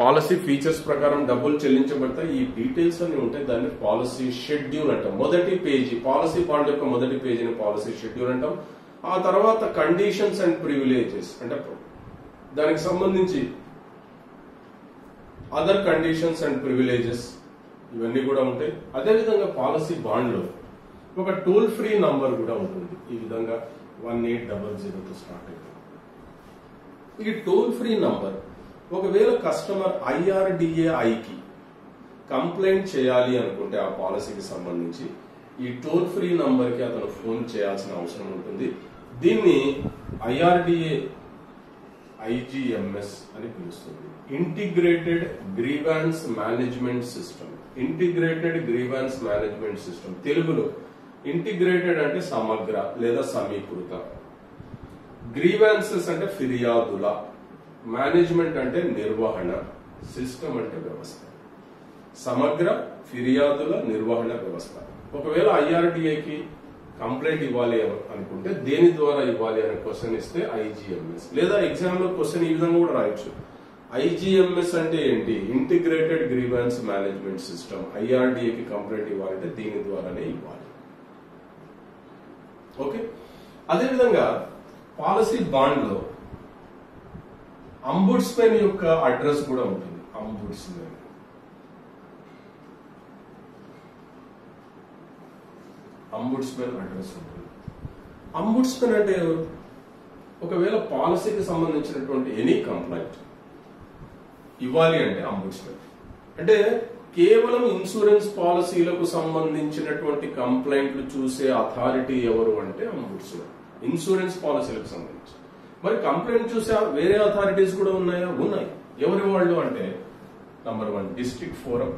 పాలసీ ఫీచర్స్ ప్రకారం డబ్బులు చెల్లించబడతాయి, ఈ డీటెయిల్స్ అన్ని ఉంటాయి. దాన్ని పాలసీ షెడ్యూల్ అంటాం. మొదటి పేజీ, పాలసీ బాండ్ యొక్క మొదటి పేజీని పాలసీ షెడ్యూల్ అంటాం. ఆ తర్వాత కండిషన్స్ అండ్ ప్రివిలేజెస్, అంటే దానికి సంబంధించి అదర్ కండిషన్స్ అండ్ ప్రివిలేజెస్ ఇవన్నీ కూడా ఉంటాయి. అదేవిధంగా పాలసీ బాండ్ లో ఒక టోల్ ఫ్రీ నంబర్ కూడా ఉంటుంది. ఈ విధంగా 1800 స్టార్ట్ అవుతుంది. ఈ టోల్ ఫ్రీ నంబర్ ఒకవేళ కస్టమర్ IRDAIకి కంప్లైంట్ చేయాలి అనుకుంటే ఆ పాలసీకి సంబంధించి ఈ టోల్ ఫ్రీ నంబర్ కి అతను ఫోన్ చేయాల్సిన అవసరం ఉంటుంది. దీన్ని IRDA IGMS అని పిలుస్తుంది, integrated grievance management system. Integrated grievance management system తెలుగులో ఇంటిగ్రేటెడ్ అంటే సమగ్ర లేదా సమీకృత, గ్రీవాన్సెస్ అంటే ఫిర్యాదుల, మేనేజ్మెంట్ అంటే నిర్వహణ, సిస్టమ్ అంటే వ్యవస్థ. సమగ్ర ఫిర్యాదుల నిర్వహణ వ్యవస్థ. ఒకవేళ IRDAకి కంప్లైంట్ ఇవ్వాలి అనుకుంటే దేని ద్వారా ఇవ్వాలి అనే క్వశ్చన్ ఇస్తే ఐజీఎంఎస్, లేదా ఎగ్జామ్ లో క్వశ్చన్ ఈ విధంగా కూడా రాయొచ్చు. ఐజీఎంఎస్ అంటే ఏంటి? Integrated grievance management system. ఐఆర్డీఏకి కంప్లైంట్ ఇవ్వాలంటే దీని ద్వారానే ఇవ్వాలి. ఓకే, అదేవిధంగా పాలసీ బాండ్ లో అంబుడ్స్మెన్ యొక్క అడ్రస్ కూడా ఉంటుంది. అంబుడ్స్మెన్ అడ్రస్ ఉంటుంది. అంబుడ్స్మెన్ అంటే ఎవరు? ఒకవేళ పాలసీకి సంబంధించినటువంటి ఎనీ కంప్లైంట్ ఇవ్వాలి అంటే అంబుడ్స్మెన్. అంటే కేవలం ఇన్సూరెన్స్ పాలసీలకు సంబంధించినటువంటి కంప్లైంట్లు చూసే అథారిటీ ఎవరు అంటే అంబుడ్స్మెన్. ఇన్సూరెన్స్ పాలసీలకు సంబంధించి. మరి కంప్లైంట్ చూసే వేరే అథారిటీస్ కూడా ఉన్నాయా? ఉన్నాయి. ఎవరి వాళ్ళు అంటే number 1 district forum,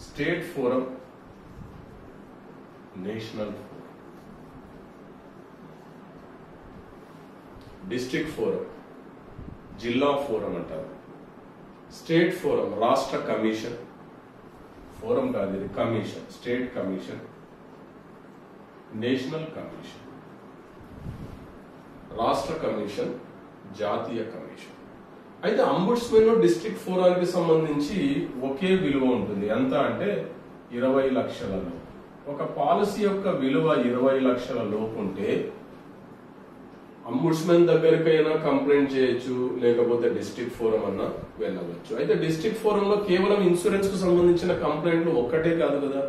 state forum, national forum. District forum జిల్లా ఫోరం అంటారు, స్టేట్ ఫోరం రాష్ట్ర కమిషన్, ఫోరం కాదు ఇది commission, state commission, national commission, రాష్ట్ర కమిషన్, జాతీయ కమిషన్. అయితే అంబుడ్స్మెన్ డిస్ట్రిక్ట్ ఫోరానికి సంబంధించి ఒకే విలువ ఉంటుంది. ఎంత అంటే 20 లక్షల లోపు. ఒక పాలసీ యొక్క విలువ 20 లక్షల లోపు ఉంటే అంబుడ్స్మెన్ దగ్గరికైనా కంప్లైంట్ చేయొచ్చు, లేకపోతే డిస్ట్రిక్ట్ ఫోరం అన్నా వెళ్ళవచ్చు. అయితే డిస్ట్రిక్ట్ ఫోరంలో కేవలం ఇన్సూరెన్స్ కు సంబంధించిన కంప్లైంట్లు ఒక్కటే కాదు కదా,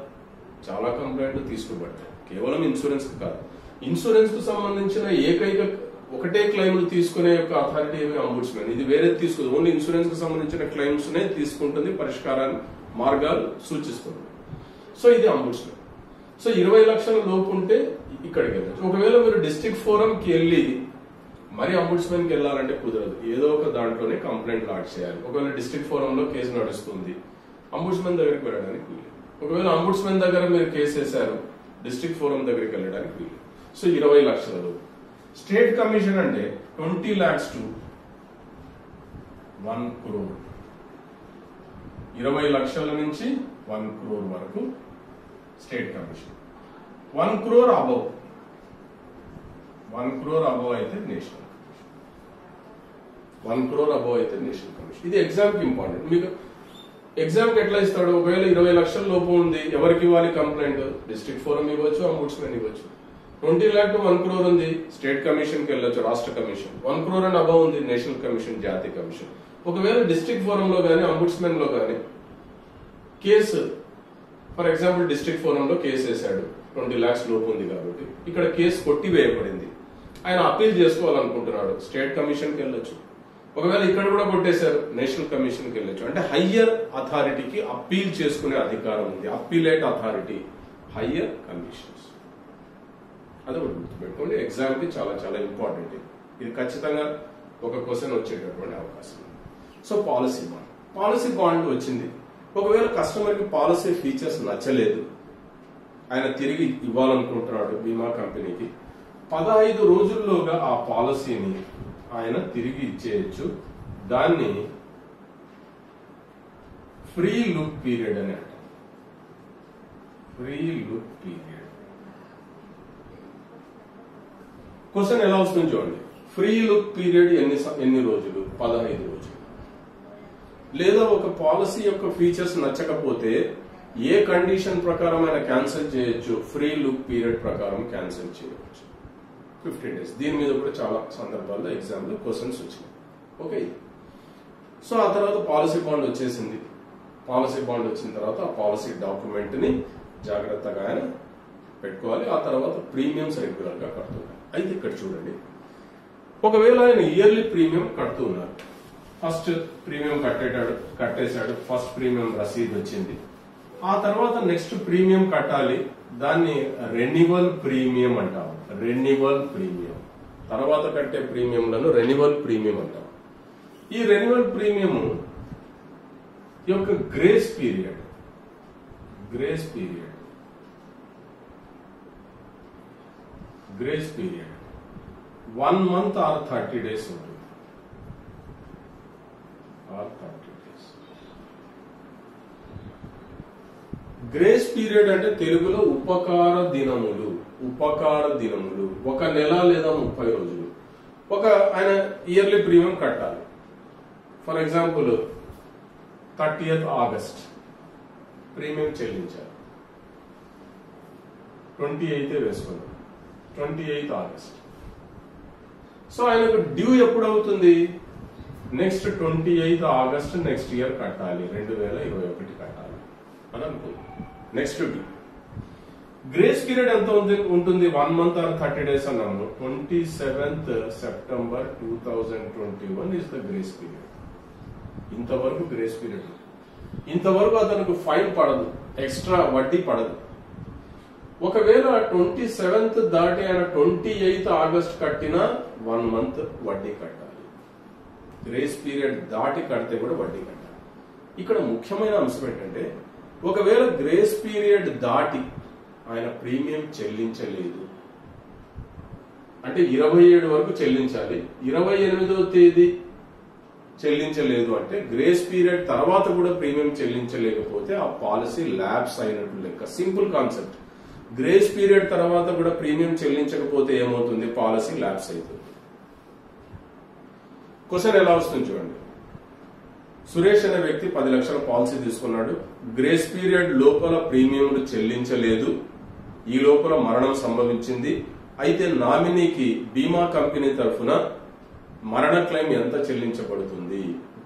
చాలా కంప్లైంట్లు తీసుకోబడ్డాయి. కేవలం ఇన్సూరెన్స్ కు కాదు, ఇన్సూరెన్స్ కు సంబంధించిన ఏకైక ఒకటే క్లెయిమ్లు తీసుకునే యొక్క అథారిటీ ఏమి అంబుడ్స్మెన్. ఇది వేరే తీసుకోదు, ఓన్లీ ఇన్సూరెన్స్ కు సంబంధించిన క్లెయిమ్స్ నే తీసుకుంటుంది, పరిష్కారాన్ని మార్గాలు సూచిస్తుంది. సో ఇది అంబుడ్స్మెన్. సో 20 లక్షల లోపు ఉంటే ఇక్కడికి వెళ్ళచ్చు. ఒకవేళ మీరు డిస్ట్రిక్ట్ ఫోరంకి వెళ్ళి మరి అంబుడ్స్మెన్ కి వెళ్ళాలంటే కుదరదు, ఏదో ఒక దాంట్లోనే కంప్లైంట్ లాడ్జ్ చేయాలి. ఒకవేళ డిస్ట్రిక్ట్ ఫోరంలో కేసు నడుస్తుంది, అంబుడ్స్మెన్ దగ్గరికి వెళ్ళడానికి వీలు. ఒకవేళ అంబుడ్స్మెన్ దగ్గర మీరు కేసు వేశారు, డిస్ట్రిక్ట్ ఫోరం దగ్గరికి వెళ్ళడానికి వీలు. సో 20 లక్షల లోపు. స్టేట్ కమిషన్ అంటే 20 lakhs to 1 crore. 20 లక్షల నుంచి 1 crore వరకు state commission. 1 crore above, 1 crore above అయితే నేషనల్ కమిషన్. 1 crore అబౌవ్ అయితే నేషనల్ కమిషన్. ఇది ఎగ్జామ్ కి ఇంపార్టెంట్. మీకు ఎగ్జామ్ కి ఎట్లా ఇస్తాడు? ఒకవేళ 20 లక్షల లోపు ఉంది, ఎవరికి ఇవ్వాలి కంప్లైంట్? డిస్ట్రిక్ట్ ఫోరం ఇవ్వచ్చు, అంబుడ్స్మెన్ ఇవ్వచ్చు. 20 lakh to 1 crore ఉంది, స్టేట్ కమిషన్ కి వెళ్ళొచ్చు, రాష్ట్ర కమిషన్. 1 crore అండ్ అబౌవ్ ఉంది, నేషనల్ కమిషన్, జాతీయ కమిషన్. ఒకవేళ డిస్ట్రిక్ట్ ఫోరంలో గానీ అంబుడ్స్మెన్ లో గానీ కేసు, ఫర్ ఎగ్జాంపుల్ డిస్ట్రిక్ట్ ఫోరంలో కేసు వేశాడు, 20 lakhs లోపు ఉంది కాబట్టి ఇక్కడ కేసు కొట్టివేయబడింది, ఆయన అప్పీల్ చేసుకోవాలనుకుంటున్నాడు, స్టేట్ కమిషన్ కి వెళ్ళొచ్చు. ఒకవేళ ఇక్కడ కూడా కొట్టేశారు, నేషనల్ కమిషన్ కి వెళ్ళొచ్చు. అంటే హయ్యర్ అథారిటీకి అప్పీల్ చేసుకునే అధికారం ఉంది. Appellate authority, higher commissions. అది ఒకటి గుర్తుపెట్టుకోండి, ఎగ్జామ్ కి చాలా చాలా ఇంపార్టెంట్. ఇది ఖచ్చితంగా ఒక క్వశ్చన్ వచ్చేటటువంటి అవకాశం ఉంది. So policy bond, policy bond వచ్చింది. ఒకవేళ కస్టమర్ కి పాలసీ ఫీచర్స్ నచ్చలేదు, ఆయన తిరిగి ఇవ్వాలనుకుంటున్నాడు బీమా కంపెనీకి, 15 రోజుల్లోగా ఆ పాలసీని ఆయన తిరిగి ఇచ్చేయచ్చు. దాన్ని ఫ్రీ లుక్ పీరియడ్ అని అంటారు. Free look period. క్వశ్చన్ ఎలా వస్తుంది చూడండి. ఫ్రీ లుక్ పీరియడ్ ఎన్ని రోజులు? 15 రోజులు. లేదా ఒక పాలసీ యొక్క ఫీచర్స్ నచ్చకపోతే ఏ కండిషన్ ప్రకారం ఆయన క్యాన్సిల్ చేయొచ్చు? ఫ్రీ లుక్ పీరియడ్ ప్రకారం క్యాన్సిల్ చేయవచ్చు, 15 days. దీని మీద కూడా చాలా సందర్భాల్లో ఎగ్జామ్ లో క్వశ్చన్స్ వచ్చినాయి. ఓకే, సో ఆ తర్వాత పాలసీ బాండ్ వచ్చేసింది. పాలసీ బాండ్ వచ్చిన తర్వాత ఆ పాలసీ డాక్యుమెంట్ ని జాగ్రత్తగా ఆయన పెట్టుకోవాలి. ఆ తర్వాత ప్రీమియమ్స్ రెగ్యులర్ గా కడుతున్నారు. అయితే ఇక్కడ చూడండి, ఒకవేళ ఆయన ఇయర్లీ ప్రీమియం కడుతున్నారు, ఫస్ట్ ప్రీమియం కట్టేశాడు, ఫస్ట్ ప్రీమియం రసీదు వచ్చింది. ఆ తర్వాత నెక్స్ట్ ప్రీమియం కట్టాలి, దాన్ని రెన్యువల్ ప్రీమియం అంటాం. రెన్యువల్ ప్రీమియం తర్వాత కట్టే ప్రీమియంలను రెన్యువల్ ప్రీమియం అంటాం. ఈ రెన్యువల్ ప్రీమియం యొక్క grace period 1 month or 30 days ఉంటుంది. గ్రేస్ పీరియడ్ అంటే తెలుగులో ఉపకార దినములు. ఉపకార దినములు ఒక నెల లేదా 30 రోజులు. ఆయన ఇయర్లీ ప్రీమియం కట్టాలి. For example 30th August premium చెల్లించాలి. 28 వేసుకున్నాం, 28th ఆగస్ట్. సో ఆయనకు డ్యూ ఎప్పుడు అవుతుంది? Next 28th August next year కట్టాలి, 2021 కట్టాలి అని అనుకుంది. Next due. గ్రేస్ పీరియడ్ ఎంత ఉంటుంది? 1 month or 30 days అన్నాము. 27th September 2021 is the grace period. ఇంతవరకు గ్రేస్ పీరియడ్. ఇంతవరకు అతనికి ఫైన్ పడదు, ఎక్స్ట్రా వడ్డీ పడదు. ఒకవేళ 27th దాటి ఆయన 28th ఆగస్ట్ కట్టినా 1 month వడ్డీ కట్టాలి. గ్రేస్ పీరియడ్ దాటి కడితే కూడా వడ్డీ కట్టాలి. ఇక్కడ ముఖ్యమైన అంశం ఏంటంటే, ఒకవేళ గ్రేస్ పీరియడ్ దాటి ఆయన ప్రీమియం చెల్లించలేదు అంటే 27 వరకు చెల్లించాలి, 28వ తేదీ చెల్లించలేదు అంటే గ్రేస్ పీరియడ్ తర్వాత కూడా ప్రీమియం చెల్లించలేకపోతే ఆ పాలసీ ల్యాప్స్ అయినట్టు లెక్క. Simple concept. గ్రేస్ పీరియడ్ తర్వాత కూడా ప్రీమియం చెల్లించకపోతే ఏమవుతుంది? పాలసీ ల్యాప్స్ అవుతుంది. క్వశ్చన్ ఎలా వస్తుంది చూడండి. సురేష్ అనే వ్యక్తి 10 లక్షల పాలసీ తీసుకున్నాడు. గ్రేస్ పీరియడ్ లోపల ప్రీమియంలు చెల్లించలేదు. ఈ లోపల మరణం సంభవించింది. అయితే నామినీకి బీమా కంపెనీ తరఫున మరణ క్లెయిమ్ ఎంత చెల్లించబడుతుంది?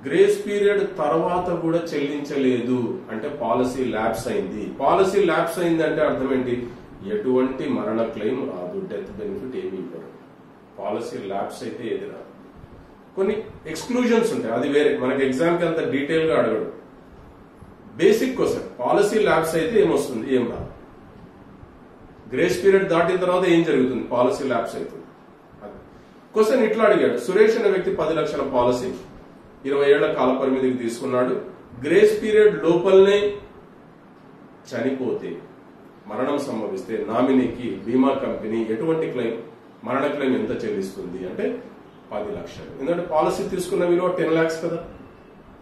గ్రేస్ పీరియడ్ తర్వాత కూడా చెల్లించలేదు అంటే పాలసీ ల్యాప్స్ అయింది. పాలసీ ల్యాప్స్ అయింది అంటే అర్థం ఏంటి? ఎటువంటి మరణ క్లెయిమ్ రాదు, డెత్ బెనిఫిట్ ఏమీ ఇవ్వరు. పాలసీ ల్యాప్స్ అయితే ఏది రాదు. కొన్ని ఎక్స్క్లూజన్స్ ఉంటాయి, అది వేరే. మనకి ఎగ్జామ్ కి అంత డీటెయిల్ గా అడగడు. బేసిక్ క్వశ్చన్, పాలసీ ల్యాప్స్ అయితే ఏమొస్తుంది? ఏం రాదు. గ్రేస్ పీరియడ్ దాటిన తర్వాత ఏం జరుగుతుంది? పాలసీ ల్యాప్స్ అవుతుంది. క్వశ్చన్ ఇట్లా అడిగాడు. సురేష్ అనే వ్యక్తి 10 లక్షల పాలసీ 20 ఏళ్ల కాల పరిమితికి తీసుకున్నాడు. గ్రేస్ పీరియడ్ లోపలనే చనిపోతే, మరణం సంభవిస్తే నామినీకి బీమా కంపెనీ ఎటువంటి క్లెయిమ్, మరణ క్లెయిమ్ ఎంత చెల్లిస్తుంది అంటే 10 లక్షలు. ఎందుకంటే పాలసీ తీసుకున్న విలువ 10 lakhs కదా.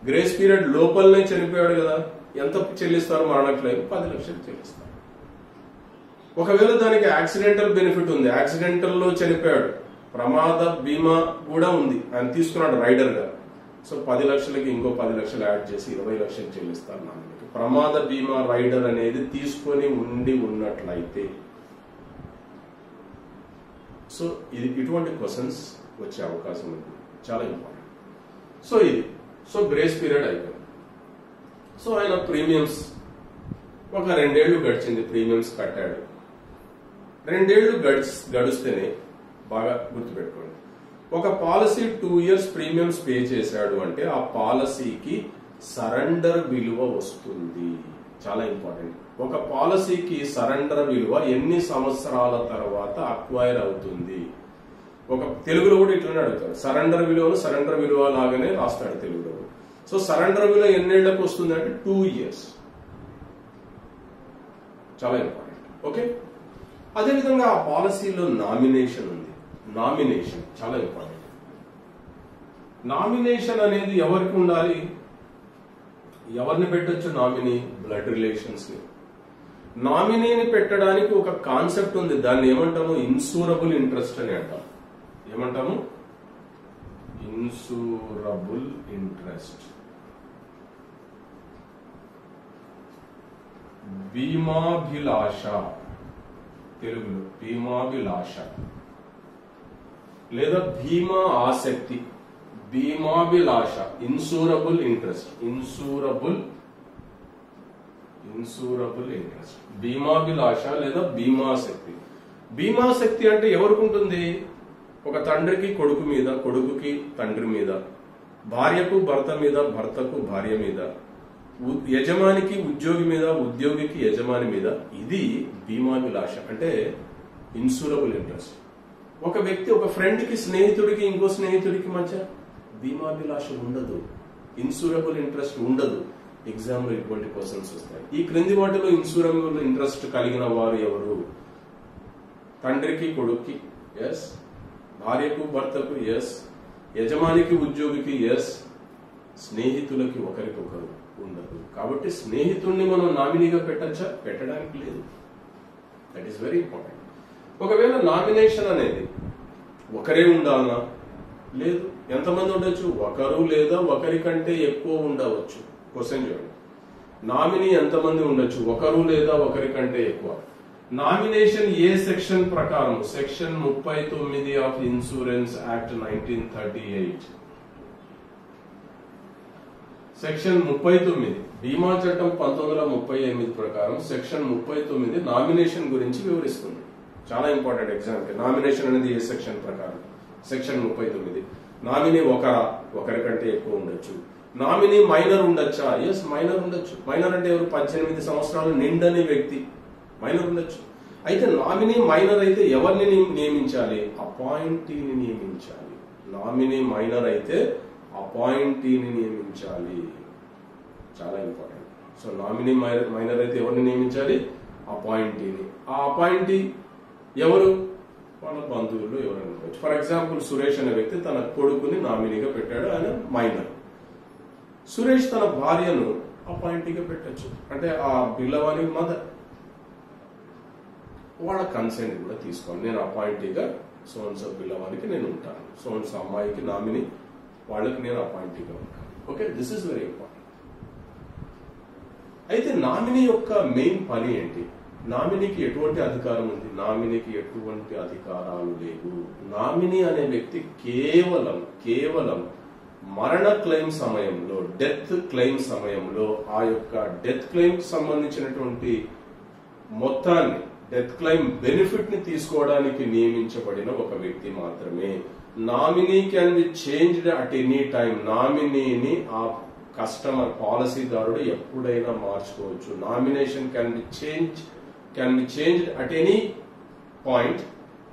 గ్రేస్ పీరియడ్ లోపలనే చనిపోయాడు కదా, ఎంత చెల్లిస్తారు మరణ క్లెయిమ్? 10 లక్షలు చెల్లిస్తారు. ఒకవేళ దానికి యాక్సిడెంటల్ బెనిఫిట్ ఉంది, యాక్సిడెంటల్ లో చనిపోయాడు, ప్రమాద బీమా కూడా ఉంది, ఆయన తీసుకున్నాడు రైడర్ గా. సో 10 లక్షలకి ఇంకో 10 లక్షలు యాడ్ చేసి 20 లక్షలు చెల్లిస్తారు నామినీకి. ప్రమాద బీమా రైడర్ అనేది తీసుకొని ఉన్నట్లయితే. సో ఇది ఇటువంటి క్వశ్చన్స్ వచ్చే అవకాశం ఉంది, చాలా ఇంపార్టెంట్. సో ఇది గ్రేస్ పీరియడ్ అయిపోయింది. సో ఆయన ప్రీమియమ్స్ ఒక 2 ఏళ్లు గడిచింది, ప్రీమియమ్స్ కట్టాడు. 2 ఏళ్లు గడిస్తేనే బాగా గుర్తుపెట్టుకోండి, ఒక పాలసీ 2 years ప్రీమియమ్స్ పే చేశాడు అంటే ఆ పాలసీకి సరెండర్ విలువ వస్తుంది. చాలా ఇంపార్టెంట్. ఒక పాలసీకి సరెండర్ విలువ ఎన్ని సంవత్సరాల తర్వాత అక్వైర్ అవుతుంది? ఒక తెలుగులో కూడా ఇట్లనే అడుగుతాడు. సరెండర్ విలువ లాగానే రాస్తాడు తెలుగులో. సో సరెండర్ విలువ ఎన్నేళ్లకు వస్తుంది అంటే 2 years. చాలా ఇంపార్టెంట్. ఓకే, అదేవిధంగా ఆ పాలసీలో నామినేషన్ ఉంది. నామినేషన్ చాలా ఇంపార్టెంట్. నామినేషన్ అనేది ఎవరికి ఉండాలి? ఎవరిని పెట్టొచ్చు నామినీ? బ్లడ్ రిలేషన్స్ ని. నామినీని పెట్టడానికి ఒక కాన్సెప్ట్ ఉంది, దాన్ని ఏమంటాము? ఇన్సూరబుల్ ఇంట్రెస్ట్ అని అంటాం. ఏమంటాము? Insurable interest. బీమాభిలాష, తెలుగులో బీమాభిలాష లేదా భీమా ఆసక్తి. భీమాభిలాష, ఇన్సూరబుల్ ఇంట్రెస్ట్. ఇన్సూరబుల్ ఇంట్రెస్ట్, భీమాభిలాష లేదా భీమాశక్తి. భీమాశక్తి అంటే ఎవరికి ఉంటుంది? ఒక తండ్రికి కొడుకు మీద, కొడుకుకి తండ్రి మీద, భార్యకు భర్త మీద, భర్తకు భార్య మీద, యజమానికి ఉద్యోగి మీద, ఉద్యోగికి యజమాని మీద. ఇది భీమాభిలాష అంటే ఇన్సూరబుల్ ఇంట్రెస్ట్. ఒక వ్యక్తి, ఒక ఫ్రెండ్ కి, స్నేహితుడికి, ఇంకో స్నేహితుడికి మధ్య భీమాభిలాష ఉండదు, ఇన్సూరబుల్ ఇంట్రెస్ట్ ఉండదు. ఎగ్జామ్ లో ఇటువంటి క్వశ్చన్స్ వస్తాయి. ఈ క్రింది వాటిలో ఇన్సూరబుల్ ఇంట్రెస్ట్ కలిగిన వారు ఎవరు? తండ్రికి కొడుక్కి ఎస్, భార్యకు భర్తకు ఎస్, యజమానికి ఉద్యోగికి ఎస్, స్నేహితులకి ఒకరికొకరు ఉండదు. కాబట్టి స్నేహితుడిని మనం నామినీగా పెట్టచ్చా? పెట్టడానికి లేదు. That is very important. ఒకవేళ నామినేషన్ అనేది ఒకరే ఉండాలనా? లేదు. ఎంతమంది ఉండొచ్చు? ఒకరు లేదా ఒకరి కంటే ఎక్కువ ఉండవచ్చు. క్వశ్చన్ చూడండి, నామినీ ఎంతమంది ఉండొచ్చు? ఒకరు లేదా ఒకరి కంటే ఎక్కువ. నామినేషన్ ఏ సెక్షన్ ప్రకారం? Section 39 of insurance act 1938. Section 39 బీమా చట్టం 1938 ప్రకారం సెక్షన్ 39 నామినేషన్ గురించి వివరిస్తుంది. చాలా ఇంపార్టెంట్ ఎగ్జామ్ కి. నామినేషన్ అనేది ఏ సెక్షన్ ప్రకారం? సెక్షన్ 39. నామినీ ఒకరి కంటే ఎక్కువ ఉండొచ్చు. నామినీ మైనర్ ఉండొచ్చా? ఎస్, మైనర్ ఉండొచ్చు. మైనర్ అంటే ఎవరు? 18 సంవత్సరాలు నిండని వ్యక్తి మైనర్ ఉండొచ్చు. అయితే నామినీ మైనర్ అయితే ఎవరిని నియమించాలి? అపాయింటీని నియమించాలి. నామినీ మైనర్ అయితే అపాయింటీని నియమించాలి. చాలా ఇంపార్టెంట్. సో నామినీ మైనర్ అయితే ఎవరిని నియమించాలి? అపాయింటీని. ఆ అపాయింటీ ఎవరు? వాళ్ళ బంధువులు ఎవరైనా ఉండొచ్చు. ఫర్ ఎగ్జాంపుల్, సురేష్ అనే వ్యక్తి తన కొడుకుని నామినీగా పెట్టాడు. ఆయన మైనర్. సురేష్ తన భార్యను అపాయింటీగా పెట్టచ్చు. అంటే ఆ పిల్లవాని మదర్. వాళ్ళ కన్సెంట్ కూడా తీసుకోవాలి. నేను అపాయింటీగా సోన్సో పిల్లవానికి నేను ఉంటాను, సోన్సో అమ్మాయికి నామినీ, వాళ్ళకి నేను అపాయింటీగా ఉంటాను. Okay, this is very important. అయితే నామినీ యొక్క మెయిన్ పని ఏంటి? నామినీకి ఎటువంటి అధికారం ఉంది? నామినీకి ఎటువంటి అధికారాలు లేవు. నామినీ అనే వ్యక్తి కేవలం మరణ క్లెయిమ్ సమయంలో, డెత్ క్లెయిమ్ సమయంలో ఆ యొక్క డెత్ క్లెయిమ్ కి సంబంధించినటువంటి మొత్తాన్ని, డెత్ క్లెయిమ్ బెనిఫిట్ ని తీసుకోవడానికి నియమించబడిన ఒక వ్యక్తి మాత్రమే. Nominee can be changed at any time. నామినీని ఆ కస్టమర్, పాలసీదారుడు ఎప్పుడైనా మార్చుకోవచ్చు. Nomination can be changed at any point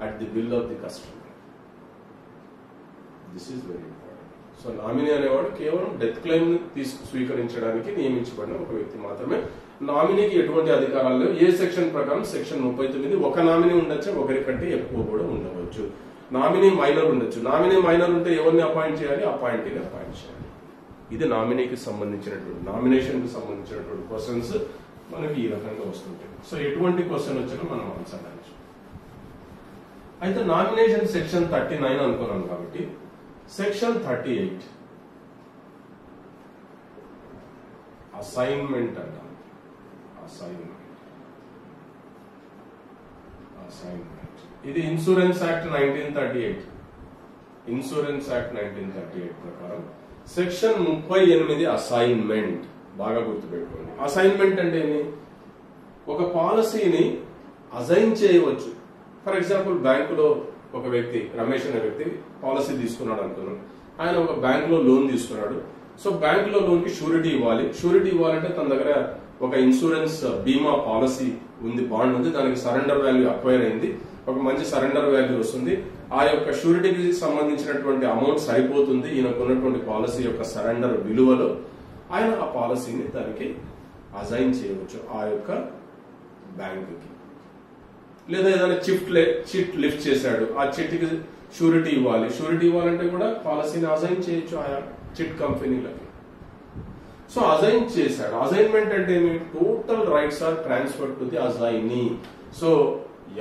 at the will of the customer. This is very important. So nominee అనేవాడు కేవలం డెత్ క్లెయిమ్ ని స్వీకరించడానికి నియమించబడిన ఒక వ్యక్తి మాత్రమే. నామినీకి ఎటువంటి అధికారాలు లేవు. ఏ సెక్షన్ ప్రకారం? సెక్షన్ 39. ఒక నామినీ ఉండొచ్చు, ఒకరి కంటే ఎక్కువ కూడా ఉండవచ్చు. నామినీ మైనర్ ఉండొచ్చు. నామినీ మైనర్ ఉంటే ఎవరిని అపాయింట్ చేయాలి? అపాయింటీని అపాయింట్ చేయాలి. ఇది నామినీకి సంబంధించినటువంటి, నామినేషన్ కి సంబంధించినటువంటి క్వశ్చన్స్ మనకి ఈ రకంగా వస్తుంటాయి. సో ఎటువంటి క్వశ్చన్ వచ్చినా మనం ఆన్సర్ చేయొచ్చు. అయితే నామినేషన్ సెక్షన్ 39 అనుకున్నాం కాబట్టి సెక్షన్ 38 అసైన్మెంట్ అంటాం. అసైన్మెంట్ ఇది ఇన్సూరెన్స్ యాక్ట్ 1938. ఇన్సూరెన్స్ యాక్ట్ 1938 ప్రకారం సెక్షన్ 38 అసైన్మెంట్. బాగా గుర్తుపెట్టుకోండి. అసైన్మెంట్ అంటే ఏమి? ఒక పాలసీని అసైన్ చేయవచ్చు. ఫర్ ఎగ్జాంపుల్, బ్యాంకులో ఒక వ్యక్తి, రమేష్ అనే వ్యక్తి పాలసీ తీసుకున్నాడు అనుకున్నాం. ఆయన ఒక బ్యాంకులో లోన్ తీసుకున్నాడు. సో బ్యాంకులో లోన్ కి షూరిటీ ఇవ్వాలి. షూరిటీ ఇవ్వాలంటే తన దగ్గర ఒక ఇన్సూరెన్స్ బీమా పాలసీ ఉంది, బాండ్ ఉంది. దానికి సరెండర్ వాల్యూ అక్వైర్ అయింది. ఒక మంచి సరెండర్ వాల్యూ వస్తుంది. ఆ యొక్క షూరిటీకి సంబంధించినటువంటి అమౌంట్ సరిపోతుంది ఈయనకు ఉన్నటువంటి పాలసీ యొక్క సరెండర్ విలువలో. ఆయన ఆ పాలసీని దానికి అసైన్ చేయవచ్చు ఆ యొక్క బ్యాంకుకి. లేదా ఏదైనా చిట్ లిఫ్ట్ చేశాడు, ఆ చిట్కి షూరిటీ ఇవ్వాలి. షూరిటీ ఇవ్వాలంటే కూడా పాలసీని అసైన్ చేయొచ్చు ఆయా చిట్ కంపెనీలకి. సో అసైన్ చేశాడు. అసైన్మెంట్ అంటే ఏమి? Total rights or transfer to the assignee. So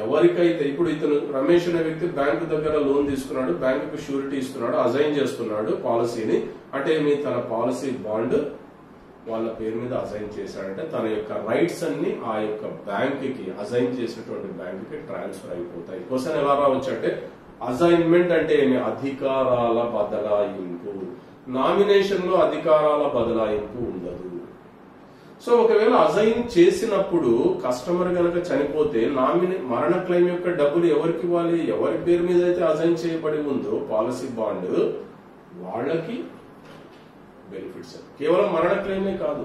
ఎవరికైతే ఇప్పుడు ఇతను రమేష్ అనే వ్యక్తి బ్యాంకు దగ్గర లోన్ తీసుకున్నాడు, బ్యాంకుకి షూరిటీ ఇస్తున్నాడు, అసైన్ చేస్తున్నాడు పాలసీని. అంటే ఏమి? తన పాలసీ బాండ్ వాళ్ళ పేరు మీద అసైన్ చేశాడంటే తన యొక్క రైట్స్ అన్ని ఆ యొక్క బ్యాంకుకి, అసైన్ చేసినటువంటి బ్యాంకుకి ట్రాన్స్ఫర్ అయిపోతాయి. క్వశ్చన్ ఎలా రావచ్చు అంటే, అసైన్మెంట్ అంటే ఏమి? అధికారాల బదలాయింపు. నామినేషన్ లో అధికారాల బదలాయింపు ఉండదు. సో ఒకవేళ అసైన్ చేసినప్పుడు కస్టమర్ కనుక చనిపోతే మరణ క్లెయిమ్ యొక్క డబ్బులు ఎవరికి ఇవ్వాలి? ఎవరి పేరు మీద అయితే అసైన్ చేయబడి ఉందో పాలసీ బాండ్, వాళ్ళకి బెనిఫిట్స్. కేవలం మరణ క్లెయిమే కాదు,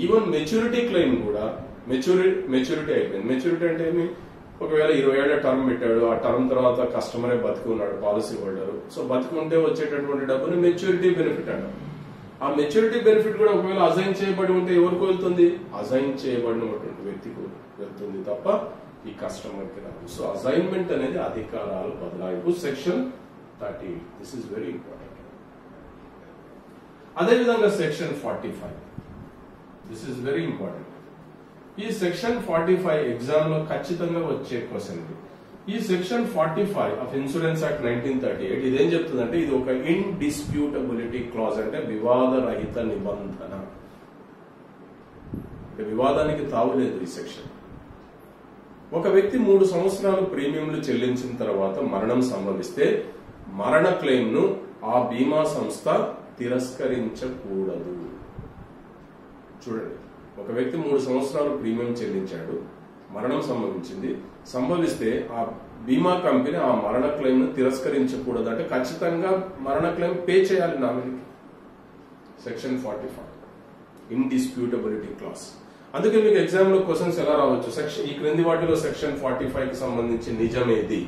ఈవెన్ మెచ్యూరిటీ క్లెయిమ్ కూడా. మెచ్యూరిటీ అయిపోయింది. మెచ్యూరిటీ అంటే ఏమి? ఒకవేళ 20 ఏళ్ల టర్మ్ పెట్టాడు, ఆ టర్మ్ తర్వాత కస్టమరే బతుకున్నాడు, పాలసీ హోల్డర్. సో బతుకుంటే వచ్చేటటువంటి డబ్బుని మెచ్యూరిటీ బెనిఫిట్ అంటారు. ఆ మెచ్యూరిటీ బెనిఫిట్ కూడా ఒకవేళ అసైన్ చేయబడి ఉంటే ఎవరికి వెళ్తుంది? అసైన్ చేయబడినటువంటి వ్యక్తికి వెళ్తుంది తప్ప ఈ కస్టమర్ కి రాదు. సో అసైన్మెంట్ అనేది అధికారాలు బదలాయింపు. Section 38. This is very important. అదేవిధంగా section 45 this is very important. ఈ సెక్షన్ 45 ఎగ్జామ్ లో ఖచ్చితంగా వచ్చే క్వశ్చన్ ఇది. ఈ సెక్షన్ 45 ఆఫ్ ఇన్సూరెన్స్ యాక్ట్ 1938 ఇదేం చెప్తుందంటే ఇది ఒక ఇండిస్ప్యూటబిలిటీ క్లాజ్, అంటే వివాదరహిత నిబంధన, అంటే వివాదానికి తావులేదు ఈ సెక్షన్. ఒక వ్యక్తి 3 సంవత్సరాలు ప్రీమియంలు చెల్లించిన తర్వాత మరణం సంభవిస్తే మరణ క్లెయిమ్ ను ఆ బీమా సంస్థ తిరస్కరించకూడదు. చూడండి, ఒక వ్యక్తి 3 సంవత్సరాలు ప్రీమియం చెల్లించాడు, మరణం సంభవిస్తే ఆ బీమా కంపెనీ ఆ మరణ క్లెయిమ్ ను తిరస్కరించకూడదు, అంటే ఖచ్చితంగా మరణ క్లెయిమ్ పే చేయాలి నామినీకి. Section 45 indisputability clause. అందుకే మీకు ఎగ్జామ్ లో క్వశ్చన్స్ ఎలా రావచ్చు, ఈ క్రింది వాటిలో సెక్షన్ 45 కి సంబంధించి నిజమేది?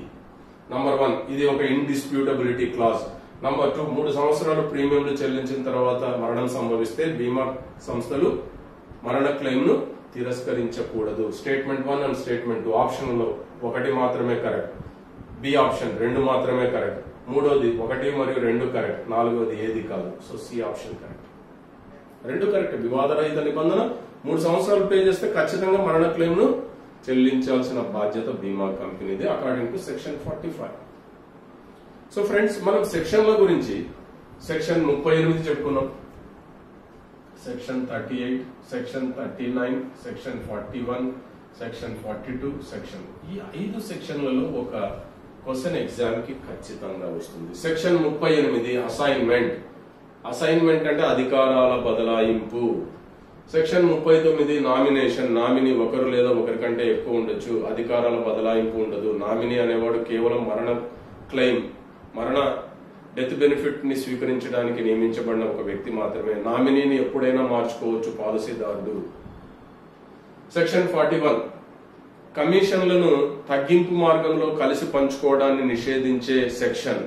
నంబర్ 1 ఇది ఒక ఇండిస్ప్యూటబిలిటీ క్లాస్. నంబర్ 2 3 సంవత్సరాలు ప్రీమియంలు చెల్లించిన తర్వాత మరణం సంభవిస్తే బీమా సంస్థలు మరణ క్లెయిమ్ ను తిరస్కరించకూడదు. స్టేట్మెంట్ 1 అండ్ స్టేట్మెంట్ 2 ఆప్షన్ లో 1 మాత్రమే కరెక్ట్, బి ఆప్షన్ 2 మాత్రమే కరెక్ట్, మూడోది 1 మరియు 2 కరెక్ట్, నాలుగోది ఏది కాదు. So C option correct, 2 correct. వివాదరహిత నిబంధన, 3 సంవత్సరాలు పే చేస్తే ఖచ్చితంగా మరణ క్లెయిమ్ ను చెల్లించాల్సిన బాధ్యత బీమా కంపెనీది according to section 45. So friends, మనం సెక్షన్ల గురించి సెక్షన్ 38 చెప్పుకున్నాం, section 38, section 39, section 41, section 42 section. ఈ 5 సెక్షన్లలో ఒక క్వశ్చన్ ఎగ్జామ్ కి ఖచ్చితంగా వస్తుంది. Section 38 assignment. అసైన్మెంట్ అంటే అధికారాల బదలాయింపు. Section 39 nomination. నామినీ ఒకరు లేదా ఒకరికంటే ఎక్కువ ఉండొచ్చు, అధికారాల బదలాయింపు ఉండదు. నామినీ అనేవాడు కేవలం మరణ క్లెయిమ్, మరణ డెత్ బెనిఫిట్ ని స్వీకరించడానికి నియమించబడిన ఒక వ్యక్తి మాత్రమే. నామినీని ఎప్పుడైనా మార్చుకోవచ్చు పాలసీదారుడు. సెక్షన్ 41 కమిషన్లను తగ్గింపు మార్గంలో కలిసి పంచుకోవడాన్ని నిషేధించే section.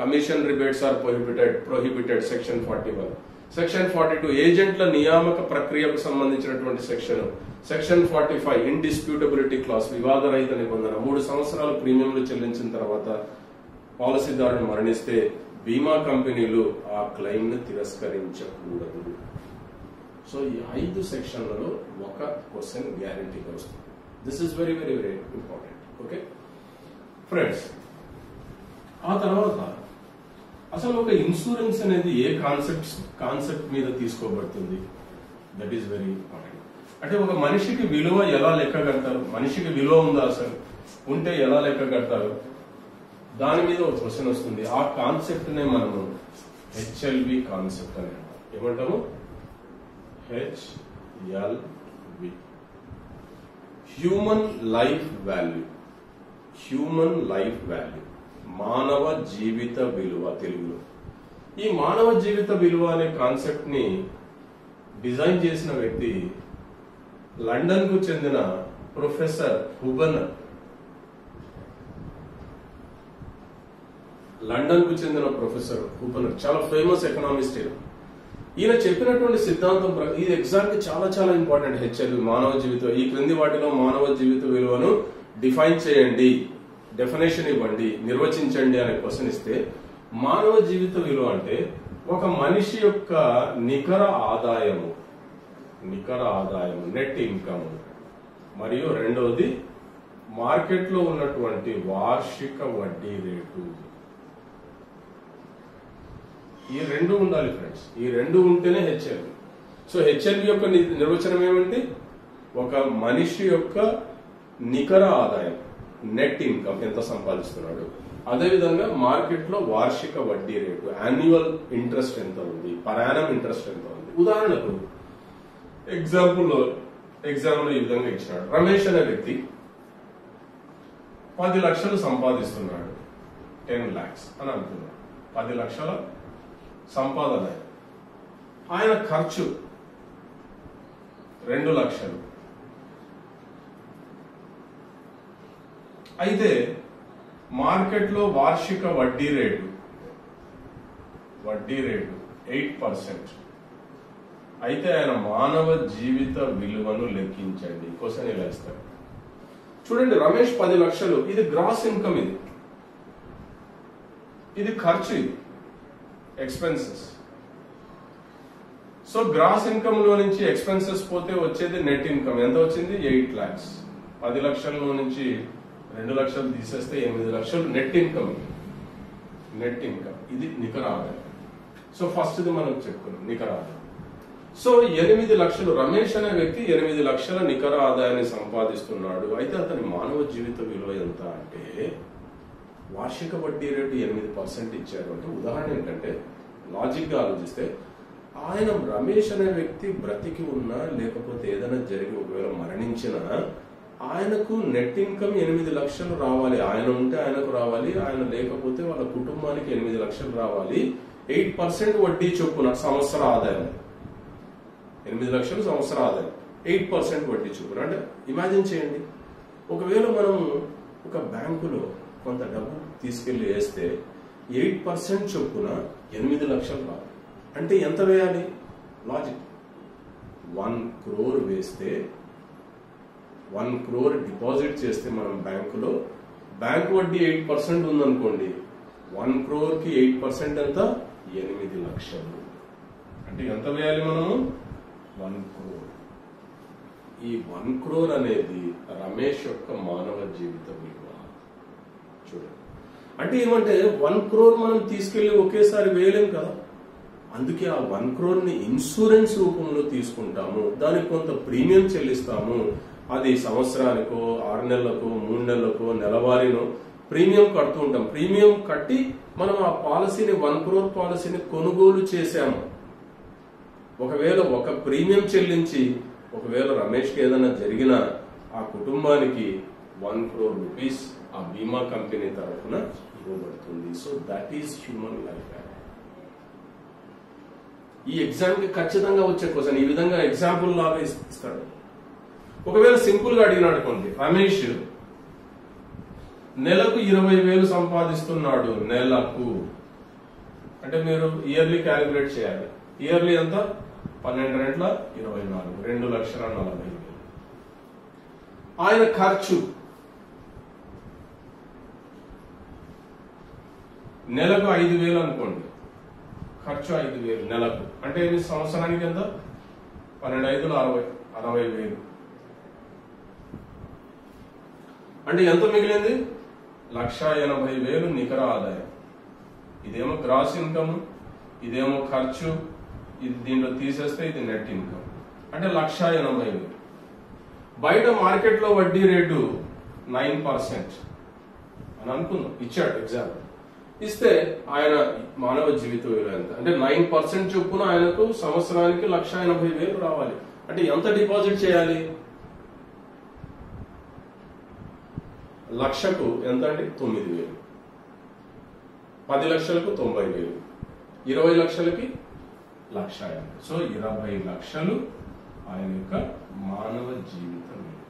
Commission rebates are prohibited section 41. Section 42 ఏజెంట్ల నియామక ప్రక్రియకు సంబంధించినటువంటి సెక్షన్. సెక్షన్ 45 ఇండిస్ప్యూటబిలిటీ క్లాస్, వివాదరహిత నిబంధన. 3 సంవత్సరాలు ప్రీమియంలు చెల్లించిన తర్వాత పాలసీదారుడు మరణిస్తే బీమా కంపెనీలు ఆ క్లెయిమ్ ను తిరస్కరించకూడదు. సో ఈ 5 సెక్షన్లలో ఒక క్వశ్చన్ గ్యారంటీగా వస్తుంది. This is very very very important. Okay friends, ఆ తర్వాత అసలు ఒక ఇన్సూరెన్స్ అనేది ఏ కాన్సెప్ట్ మీద తీసుకోబడుతుంది, దట్ ఈస్ వెరీ ఇంపార్టెంట్. అంటే ఒక మనిషికి విలువ ఎలా లెక్క కడతారు, మనిషికి విలువ ఉందా, అసలు ఉంటే ఎలా లెక్క కడతారు, దాని మీద ఒక క్వశ్చన్ వస్తుంది. ఆ కాన్సెప్ట్ నే మనము హెచ్ఎల్వి కాన్సెప్ట్ అని ఏమంటాము, HLV, human life value. Human life value, మానవ జీవిత విలువ తెలుగులో. ఈ మానవ జీవిత విలువ అనే కాన్సెప్ట్ ని డిజైన్ చేసిన వ్యక్తి లండన్ కు చెందిన ప్రొఫెసర్ హుబనర్. లండన్ కు చెందిన ప్రొఫెసర్ హుబనర్ చాలా ఫేమస్ ఎకనామిస్ట్. ఈయన చెప్పినటువంటి సిద్ధాంతం ఇది ఎగ్జాక్ట్ చాలా చాలా ఇంపార్టెంట్. హెచ్ఎల్వి మానవ జీవితం. ఈ క్రింది వాటిలో మానవ జీవిత విలువను డిఫైన్ చేయండి, డెఫినేషన్ ఇవ్వండి, నిర్వచించండి అనే క్వశ్చన్ ఇస్తే, మానవ జీవిత విలువ అంటే ఒక మనిషి యొక్క నికర ఆదాయము నెట్ ఇన్కమ్, మరియు రెండవది మార్కెట్ లో ఉన్నటువంటి వార్షిక వడ్డీ రేటు. ఈ 2 ఉండాలి ఫ్రెండ్స్, ఈ 2 ఉంటేనే హెచ్ఎల్వి. సో హెచ్ఎల్వి యొక్క నిర్వచనం ఏమంటే ఒక మనిషి యొక్క నికర ఆదాయం, నెట్ ఇన్కమ్ ఎంత సంపాదిస్తున్నాడు, అదేవిధంగా మార్కెట్ లో వార్షిక వడ్డీ రేటు, యాన్యువల్ ఇంట్రెస్ట్ ఎంత ఉంది, పర్ యానం ఇంట్రెస్ట్ ఎంత ఉంది. ఉదాహరణకు ఎగ్జామ్ లో ఈ విధంగా ఇచ్చినాడు. రమేష్ అనే వ్యక్తి 10 లక్షలు సంపాదిస్తున్నాడు, 10 lakhs అని అనుకున్నాడు. 10 లక్షల సంపాదన. ఆయన ఖర్చు 2 లక్షలు. అయితే మార్కెట్ లో వార్షిక వడ్డీ రేటు 8%. అయితే ఆయన మానవ జీవిత విలువను లెక్కించండి. క్వశ్చన్ ఇలా ఇస్తారు. చూడండి, రమేష్ 10 లక్షలు, ఇది గ్రాస్ ఇన్కమ్, ఇది ఖర్చు, ఇది ఎక్స్పెన్సెస్. సో గ్రాస్ ఇన్కమ్ లో నుంచి ఎక్స్పెన్సెస్ పోతే వచ్చేది నెట్ ఇన్కమ్. ఎంత వచ్చింది? 8 lakhs. 10 లక్షల నుంచి 2 లక్షలు తీసేస్తే 8 లక్షలు నెట్ ఇన్కమ్. నెట్ ఇన్కమ్ ఇది నికర ఆదాయం. సో ఫస్ట్ ది మనం చెప్పుకున్నాం నికర ఆదాయం. సో 8 లక్షలు రమేష్ అనే వ్యక్తి 8 లక్షల నికర ఆదాయాన్ని సంపాదిస్తున్నాడు. అయితే అతని మానవ జీవిత విలువ ఎంత అంటే వార్షిక వడ్డీ రేటు 8% ఇచ్చారు. అంటే ఉదాహరణ ఏంటంటే లాజిక్ గా ఆలోచిస్తే ఆయన రమేష్ అనే వ్యక్తి బ్రతికి ఉన్నా లేకపోతే ఏదైనా జరిగి ఒకవేళ మరణించినా ఆయనకు నెట్ ఇన్కమ్ 8 లక్షలు రావాలి. ఆయన ఉంటే ఆయనకు రావాలి, ఆయన లేకపోతే వాళ్ళ కుటుంబానికి 8 లక్షలు రావాలి. 8% వడ్డీ చొప్పున సంవత్సర ఆదాయం. 8 లక్షలు సంవత్సర ఆదాయం, 8% వడ్డీ చొప్పున. అంటే ఇమాజిన్ చేయండి, ఒకవేళ మనం ఒక బ్యాంకులో కొంత డబ్బు తీసుకెళ్లి వేస్తే 8% చొప్పున 8 లక్షలు రావాలి. అంటే ఎంత వేయాలి? లాజిక్ 1 crore వేస్తే 1 crore డిపాజిట్ చేస్తే మనం బ్యాంకులో బ్యాంక్ వడ్డీ 8% ఉందనుకోండి, 1 crore కి 8% ఎంత? 8 లక్షలు. అంటే ఎంత వేయాలి మనము? 1 crore. ఈ 1 crore అనేది రమేష్ యొక్క మానవ జీవిత విలువ. చూడండి, అంటే ఏమంటే 1 crore మనం తీసుకెళ్లి ఒకేసారి వేయలేం కదా. అందుకే ఆ 1 crore ని ఇన్సూరెన్స్ రూపంలో తీసుకుంటాము. దానికి కొంత ప్రీమియం చెల్లిస్తాము. అది సంవత్సరానికో 6 నెలలకో 3 నెలలకో నెలవారీనో ప్రీమియం కడుతూ ఉంటాం. ప్రీమియం కట్టి మనం ఆ పాలసీని 1 crore పాలసీని కొనుగోలు చేశాము. ఒకవేళ ఒక ప్రీమియం చెల్లించి ఒకవేళ రమేష్కి ఏదైనా జరిగినా ఆ కుటుంబానికి 1 crore rupees ఆ బీమా కంపెనీ తరఫున ఇవ్వబడుతుంది. So that is human life. ఈ ఎగ్జామ్ కి ఖచ్చితంగా వచ్చే క్వశ్చన్ ఈ విధంగా ఎగ్జాంపుల్ లాగా ఇస్తాడు. ఒకవేళ సింపుల్ గా అడిగినాడు అనుకోండి, రమేష్ నెలకు 20,000 సంపాదిస్తున్నాడు. నెలకు అంటే మీరు ఇయర్లీ క్యాలిక్యులేట్ చేయాలి. ఇయర్లీ ఎంత? 12 రెట్ల 24, 2,40,000. ఆయన ఖర్చు నెలకు 5,000 అనుకోండి. ఖర్చు 5,000 నెలకు. అంటే ఇది సంవత్సరానికి ఎంత? 12,500 60,000. అంటే ఎంత మిగిలింది? 1,80,000 నికర ఆదాయం. ఇదేమో గ్రాస్ ఇన్కమ్, ఇదేమో ఖర్చు, ఇది దీంట్లో తీసేస్తే ఇది నెట్ ఇన్కమ్. అంటే 1,80,000. బయట మార్కెట్ లో వడ్డీ రేటు 9% అని అనుకుందాం. ఇచ్చాడు ఎగ్జాంపుల్. ఇస్తే ఆయన మానవ జీవిత విలువ ఎంత అంటే 9% చొప్పున ఆయనకు సంవత్సరానికి 1,80,000 రావాలి. అంటే ఎంత డిపాజిట్ చేయాలి? లక్షకు ఎంత అండి? 9,000. 10 లక్షలకు 90,000. 20 లక్షలకి 1,50,000. సో 20 లక్షలు ఆయన యొక్క మానవ జీవిత విలువ.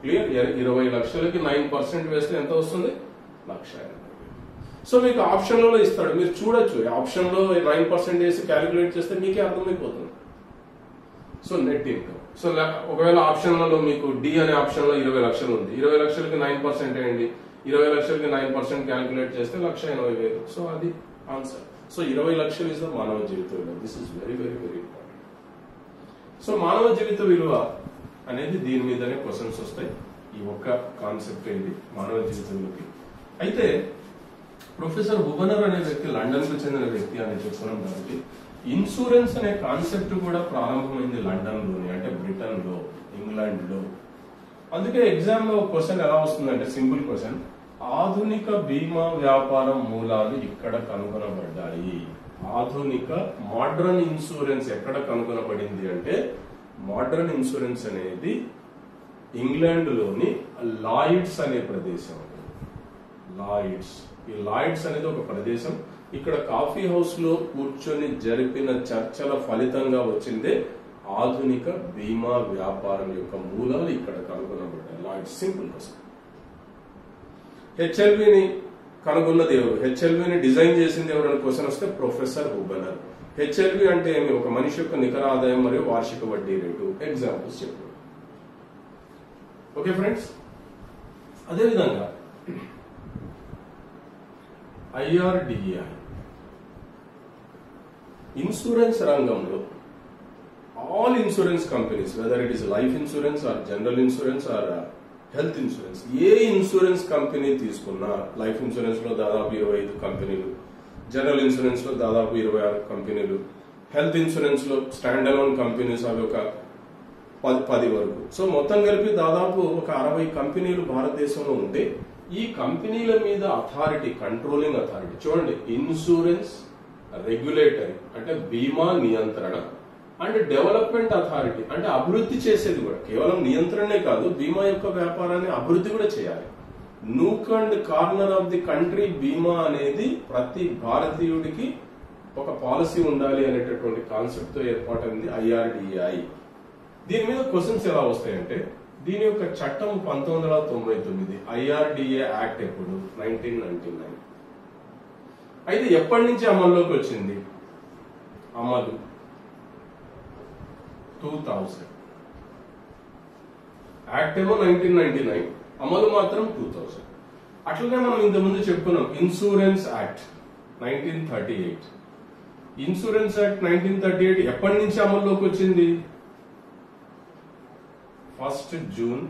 క్లియర్? 20 లక్షలకి 9% వేస్తే ఎంత వస్తుంది? 1,50,000. సో మీకు ఆప్షన్లలో ఇస్తాడు, మీరు చూడొచ్చు. ఆప్షన్ లో 9% వేసి క్యాలిక్యులేట్ చేస్తే మీకే అర్థమైపోతుంది. So net income. సో ఒకవేళ ఆప్షన్లలో మీకు డి అనే ఆప్షన్ లో 20 లక్షలు ఉంది. 20 లక్షలకి 9% వేయండి. 20 లక్షలకి 9% క్యాలిక్యులేట్ చేస్తే 1,80,000. సో అది ఆన్సర్. సో 20 లక్షలు ఇస్ ద మానవ జీవిత విలువ. This is very very very important. So మానవ జీవిత విలువ అనేది దీని మీదనే క్వశ్చన్స్ వస్తాయి. ఈ ఒక్క కాన్సెప్ట్ ఏంటి మానవ జీవిత విలువకి. అయితే ప్రొఫెసర్ హుబనర్ అనే వ్యక్తి లండన్ కు చెందిన వ్యక్తి అని చెప్పుకున్నాం కాబట్టి ఇన్సూరెన్స్ అనే కాన్సెప్ట్ కూడా ప్రారంభమైంది లండన్ లోనే, అంటే బ్రిటన్ లో, ఇంగ్లాండ్ లో. అందుకే ఎగ్జామ్ లో క్వశ్చన్ ఎలా వస్తుందంటే సింపుల్ క్వశ్చన్, ఆధునిక బీమా వ్యాపారం మూలాలు ఇక్కడ కనుగొనబడ్డాయి. ఆధునిక మోడర్న్ ఇన్సూరెన్స్ ఎక్కడ కనుగొనబడింది అంటే మోడర్న్ ఇన్సూరెన్స్ అనేది ఇంగ్లాండ్ లోని లాయిడ్స్ అనే ప్రదేశం. లాయిడ్స్, ఈ లాయిడ్స్ అనేది ఒక ప్రదేశం. ఇక్కడ కాఫీ హౌస్ లో కూర్చొని జరిపిన చర్చల ఫలితంగా వచ్చిందే ఆధునిక బీమా వ్యాపారం యొక్క మూలాలు ఇక్కడ కనుగొనబడ్డాయి. లాయిడ్స్. Simple question. హెచ్ఎల్విని కనుగొన్నది ఎవరు? హెచ్ఎల్విని డిజైన్ చేసింది ఎవరు అని క్వశ్చన్ వస్తే ప్రొఫెసర్ హుబనర్. హెచ్ఎల్వి అంటే ఏమి? ఒక మనిషి యొక్క నికర ఆదాయం మరియు వార్షిక వడ్డీ రేటు. ఎగ్జాంపుల్స్ చెప్పు. ఓకే ఫ్రెండ్స్, అదేవిధంగా ఐఆర్డిఏ ఇన్సూరెన్స్ రంగంలో all insurance companies, whether it is life insurance or general insurance or health insurance, A insurance company తీసుకున్నా, లైఫ్ ఇన్సూరెన్స్ లో దాదాపు 25 కంపెనీలు, జనరల్ ఇన్సూరెన్స్ లో దాదాపు 26 కంపెనీలు, హెల్త్ ఇన్సూరెన్స్ లో స్టాండ్ అలోన్ కంపెనీస్ అవి ఒక 10 వరకు. సో మొత్తం కలిపి దాదాపు ఒక 60 కంపెనీలు భారతదేశంలో ఉంటే ఈ కంపెనీల మీద అథారిటీ, కంట్రోలింగ్ అథారిటీ చూడండి, ఇన్సూరెన్స్ రెగ్యులేటరీ అంటే బీమా నియంత్రణ, అండ్ డెవలప్మెంట్ అథారిటీ అంటే అభివృద్ధి చేసేది కూడా, కేవలం నియంత్రణే కాదు, బీమా యొక్క వ్యాపారాన్ని అభివృద్ధి కూడా చేయాలి. Nook and corner of the country బీమా అనేది ప్రతి భారతీయుడికి ఒక పాలసీ ఉండాలి అనేటటువంటి కాన్సెప్ట్ తో ఏర్పాటైంది IRDAI. దీని మీద క్వశ్చన్స్ ఎలా వస్తాయంటే, దీని యొక్క చట్టం 1999, IRDA యాక్ట్ ఎప్పుడు 1999. అయితే ఎప్పటి నుంచి అమల్లోకి వచ్చింది? అమలు 2000. యాక్ట్ ఏమో 1999, అమలు మాత్రం 2000. అట్లనే మనం ఇంతకుముందు చెప్పుకున్నాం ఇన్సూరెన్స్ యాక్ట్ 1938. ఇన్సూరెన్స్ యాక్ట్ 1938 ఎప్పటి నుంచి అమల్లోకి వచ్చింది? 1 జూన్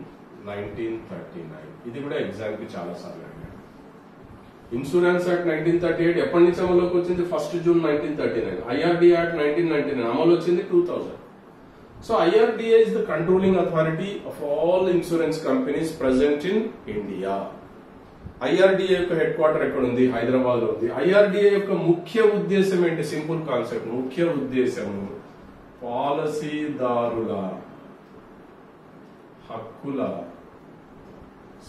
1939. ఇది కూడా ఎగ్జామ్ కి చాలా సార్లు అడిగారు. ఇన్సూరెన్స్ యాక్ట్ 1938 ఎప్పటి నుంచి అమల్లోకి వచ్చింది? 1 జూన్ 1939. IRDA యాక్ట్ 1999 అమలు వచ్చింది 2000. So IRDA is the controlling authority of all insurance companies present in India. IRDA యొక్క హెడ్ క్వార్టర్ ఎక్కడ ఉంది? హైదరాబాద్ లో ఉంది. IRDA యొక్క ముఖ్య ఉద్దేశం ఏంటి? Simple concept. ముఖ్య ఉద్దేశము పాలసీదారుల హక్కుల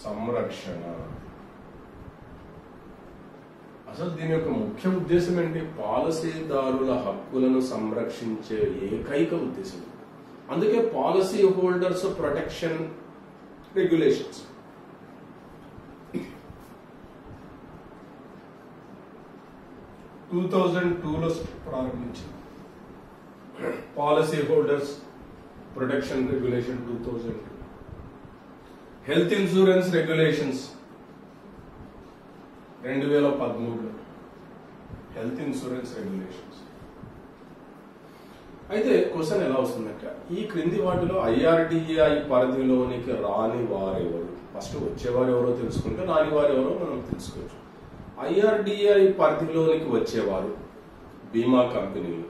సంరక్షణ. అసలు దీని యొక్క ముఖ్య ఉద్దేశం ఏంటి? పాలసీదారుల హక్కులను సంరక్షించే ఏకైక ఉద్దేశం. అందుకే పాలసీ హోల్డర్స్ ప్రొటెక్షన్ రెగ్యులేషన్స్. లో ప్రారంభించింది policy holders protection regulation 2002. Health insurance regulations 2013. Health insurance regulations. అయితే క్వశ్చన్ ఎలా వస్తుందంటే, ఈ క్రింది వాటిలో IRDAI పరిధిలోనికి రాని వారెవరు? ఫస్ట్ వచ్చేవారు ఎవరో తెలుసుకుంటే రాని వారు ఎవరో మనం తెలుసుకోవచ్చు. IRDAI పరిధిలోనికి వచ్చేవారు బీమా కంపెనీలు,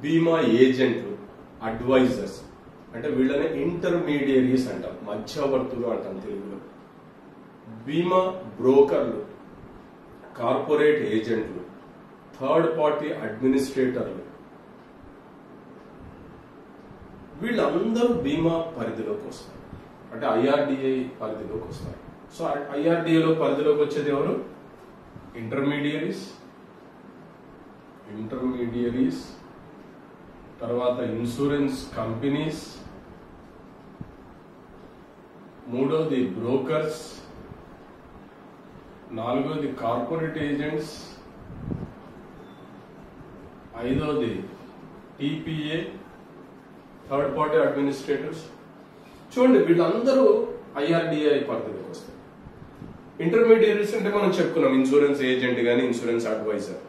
బీమా ఏజెంట్లు, అడ్వైజర్స్ అంటే వీళ్ళని ఇంటర్మీడియరీస్ అంటాం, మధ్యవర్తులు అంటాం తెలుగులో. బీమా బ్రోకర్లు, కార్పొరేట్ ఏజెంట్లు, థర్డ్ పార్టీ అడ్మినిస్ట్రేటర్లు, వీళ్ళందరూ బీమా పరిధిలోకి వస్తారు, అంటే IRDAI పరిధిలోకి వస్తారు. సో IRDAలో పరిధిలోకి వచ్చేది ఎవరు? ఇంటర్మీడియరీస్, తర్వాత ఇన్సూరెన్స్ కంపెనీస్, మూడోది బ్రోకర్స్, నాలుగోది కార్పొరేట్ ఏజెంట్స్, ఐదోది TPA థర్డ్ పార్టీ అడ్మినిస్ట్రేటర్స్. చూడండి, వీళ్ళందరూ IRDAI పరిధిలోకి వస్తారు. ఇంటర్మీడియరీస్ అంటే మనం చెప్పుకున్నాం, ఇన్సూరెన్స్ ఏజెంట్ గానీ ఇన్సూరెన్స్ అడ్వైజర్.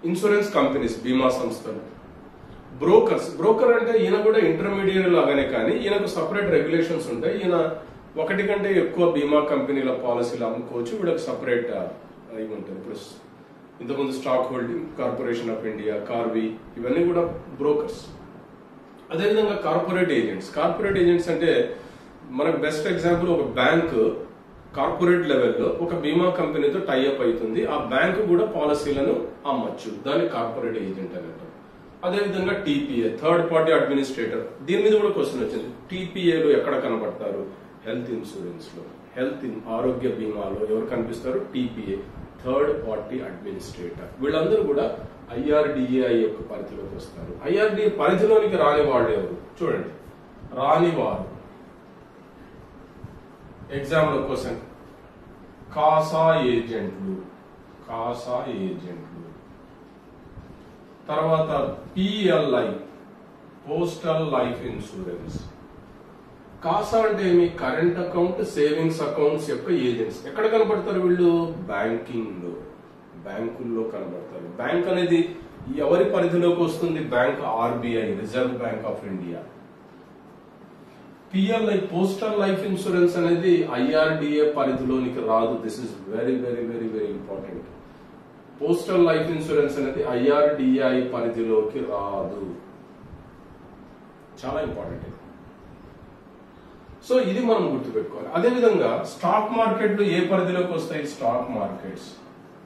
ఇన్సూరెన్స్ కంపెనీస్ బీమా సంస్థలు. బ్రోకర్ అంటే ఈయన కూడా ఇంటర్మీడియట్ లాగానే, కానీ ఈయనకు సపరేట్ రెగ్యులేషన్స్ ఉంటాయి. ఈయన ఒకటి కంటే ఎక్కువ బీమా కంపెనీల పాలసీలు అమ్ముకోవచ్చు, వీళ్ళకి సపరేట్ ఇవి ఉంటుంది. ప్లస్ ఇంతకుముందు stock holding corporation of India, Karvy, ఇవన్నీ కూడా బ్రోకర్స్. అదేవిధంగా కార్పొరేట్ ఏజెంట్స్ అంటే మనకు బెస్ట్ ఎగ్జాంపుల్, ఒక బ్యాంక్ కార్పొరేట్ లెవెల్లో ఒక బీమా కంపెనీతో టైఅప్ అవుతుంది, ఆ బ్యాంకు కూడా పాలసీలను అమ్మచ్చు, దాన్ని కార్పొరేట్ ఏజెంట్ అని అంటారు. అదేవిధంగా TPA థర్డ్ పార్టీ అడ్మినిస్ట్రేటర్. దీని మీద కూడా క్వశ్చన్ వచ్చింది. TPAలో ఎక్కడ కనబడతారు? హెల్త్ ఇన్సూరెన్స్ లో, ఆరోగ్య బీమాలో ఎవరు కనిపిస్తారు? TPA third party administrator. వీళ్ళందరూ కూడా IRDAI యొక్క పరిధిలోకి వస్తారు. IRDAI పరిధిలోనికి రాని వాళ్ళు ఎవరు? చూడండి, రాని వారు ఎగ్జామ్ లో క్వశ్చన్, కాసా ఏజెంట్లు, తర్వాత PLI postal life insurance. Kasa అంటే ఏమి? కరెంట్ అకౌంట్, సేవింగ్స్ అకౌంట్స్ యొక్క ఏజెంట్స్. ఎక్కడ కనబడతారు వీళ్ళు? బ్యాంకుల్లో కనబడతారు. బ్యాంక్ అనేది ఎవరి పరిధిలోకి వస్తుంది? Bank RBI, reserve bank of India. PLI, postal life insurance అనేది ఐఆర్డిఏ పరిధిలోనికి రాదు. This is very very very very important. Postal life insurance అనేది ఐఆర్డిఐ పరిధిలోకి రాదు. చాలా ఇంపార్టెంట్. సో ఇది మనం గుర్తుపెట్టుకోవాలి. అదేవిధంగా స్టాక్ మార్కెట్లు ఏ పరిధిలోకి వస్తాయి? స్టాక్ మార్కెట్స్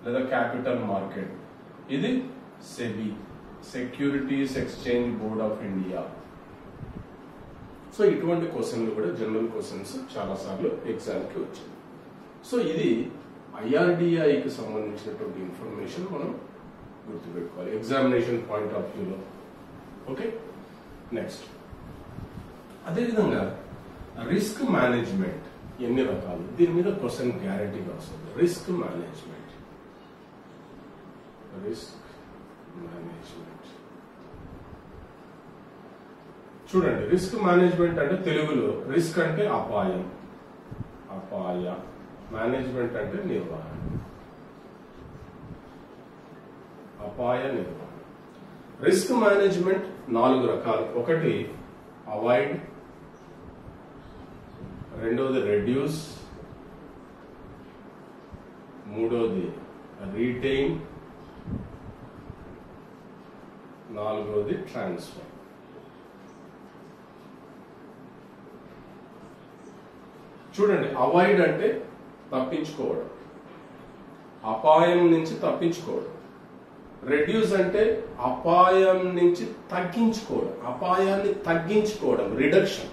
లేదా క్యాపిటల్ మార్కెట్, ఇది SEBI, securities exchange board of India. So ఇటువంటి క్వశ్చన్లు కూడా జనరల్ క్వశ్చన్స్ చాలా సార్లు ఎగ్జామ్ కి వచ్చాయి. సో ఇది ఐఆర్డిఐకి సంబంధించినటువంటి ఇన్ఫర్మేషన్ మనం గుర్తుపెట్టుకోవాలి ఎగ్జామినేషన్ పాయింట్ ఆఫ్ వ్యూలో. Okay, next. అదేవిధంగా రిస్క్ మేనేజ్మెంట్ ఎన్ని రకాలు? దీని మీద క్వశ్చన్ గ్యారంటీగా వస్తుంది. రిస్క్ మేనేజ్మెంట్, రిస్క్ మేనేజ్మెంట్ చూడండి. రిస్క్ మేనేజ్మెంట్ అంటే తెలుగులో రిస్క్ అంటే అపాయం, అపాయ, మేనేజ్మెంట్ అంటే నిర్వహణ, అపాయ నిర్వహణ. రిస్క్ మేనేజ్మెంట్ 4 రకాలు. ఒకటి అవాయిడ్, రెండోది రెడ్యూస్, మూడోది రీటైన్, నాలుగోది ట్రాన్స్ఫర్. చూడండి, అవాయిడ్ అంటే తప్పించుకోవడం, అపాయం నుంచి తప్పించుకోవడం. రెడ్యూస్ అంటే అపాయం నుంచి తగ్గించుకోవడం, అపాయాన్ని తగ్గించుకోవడం, రిడక్షన్.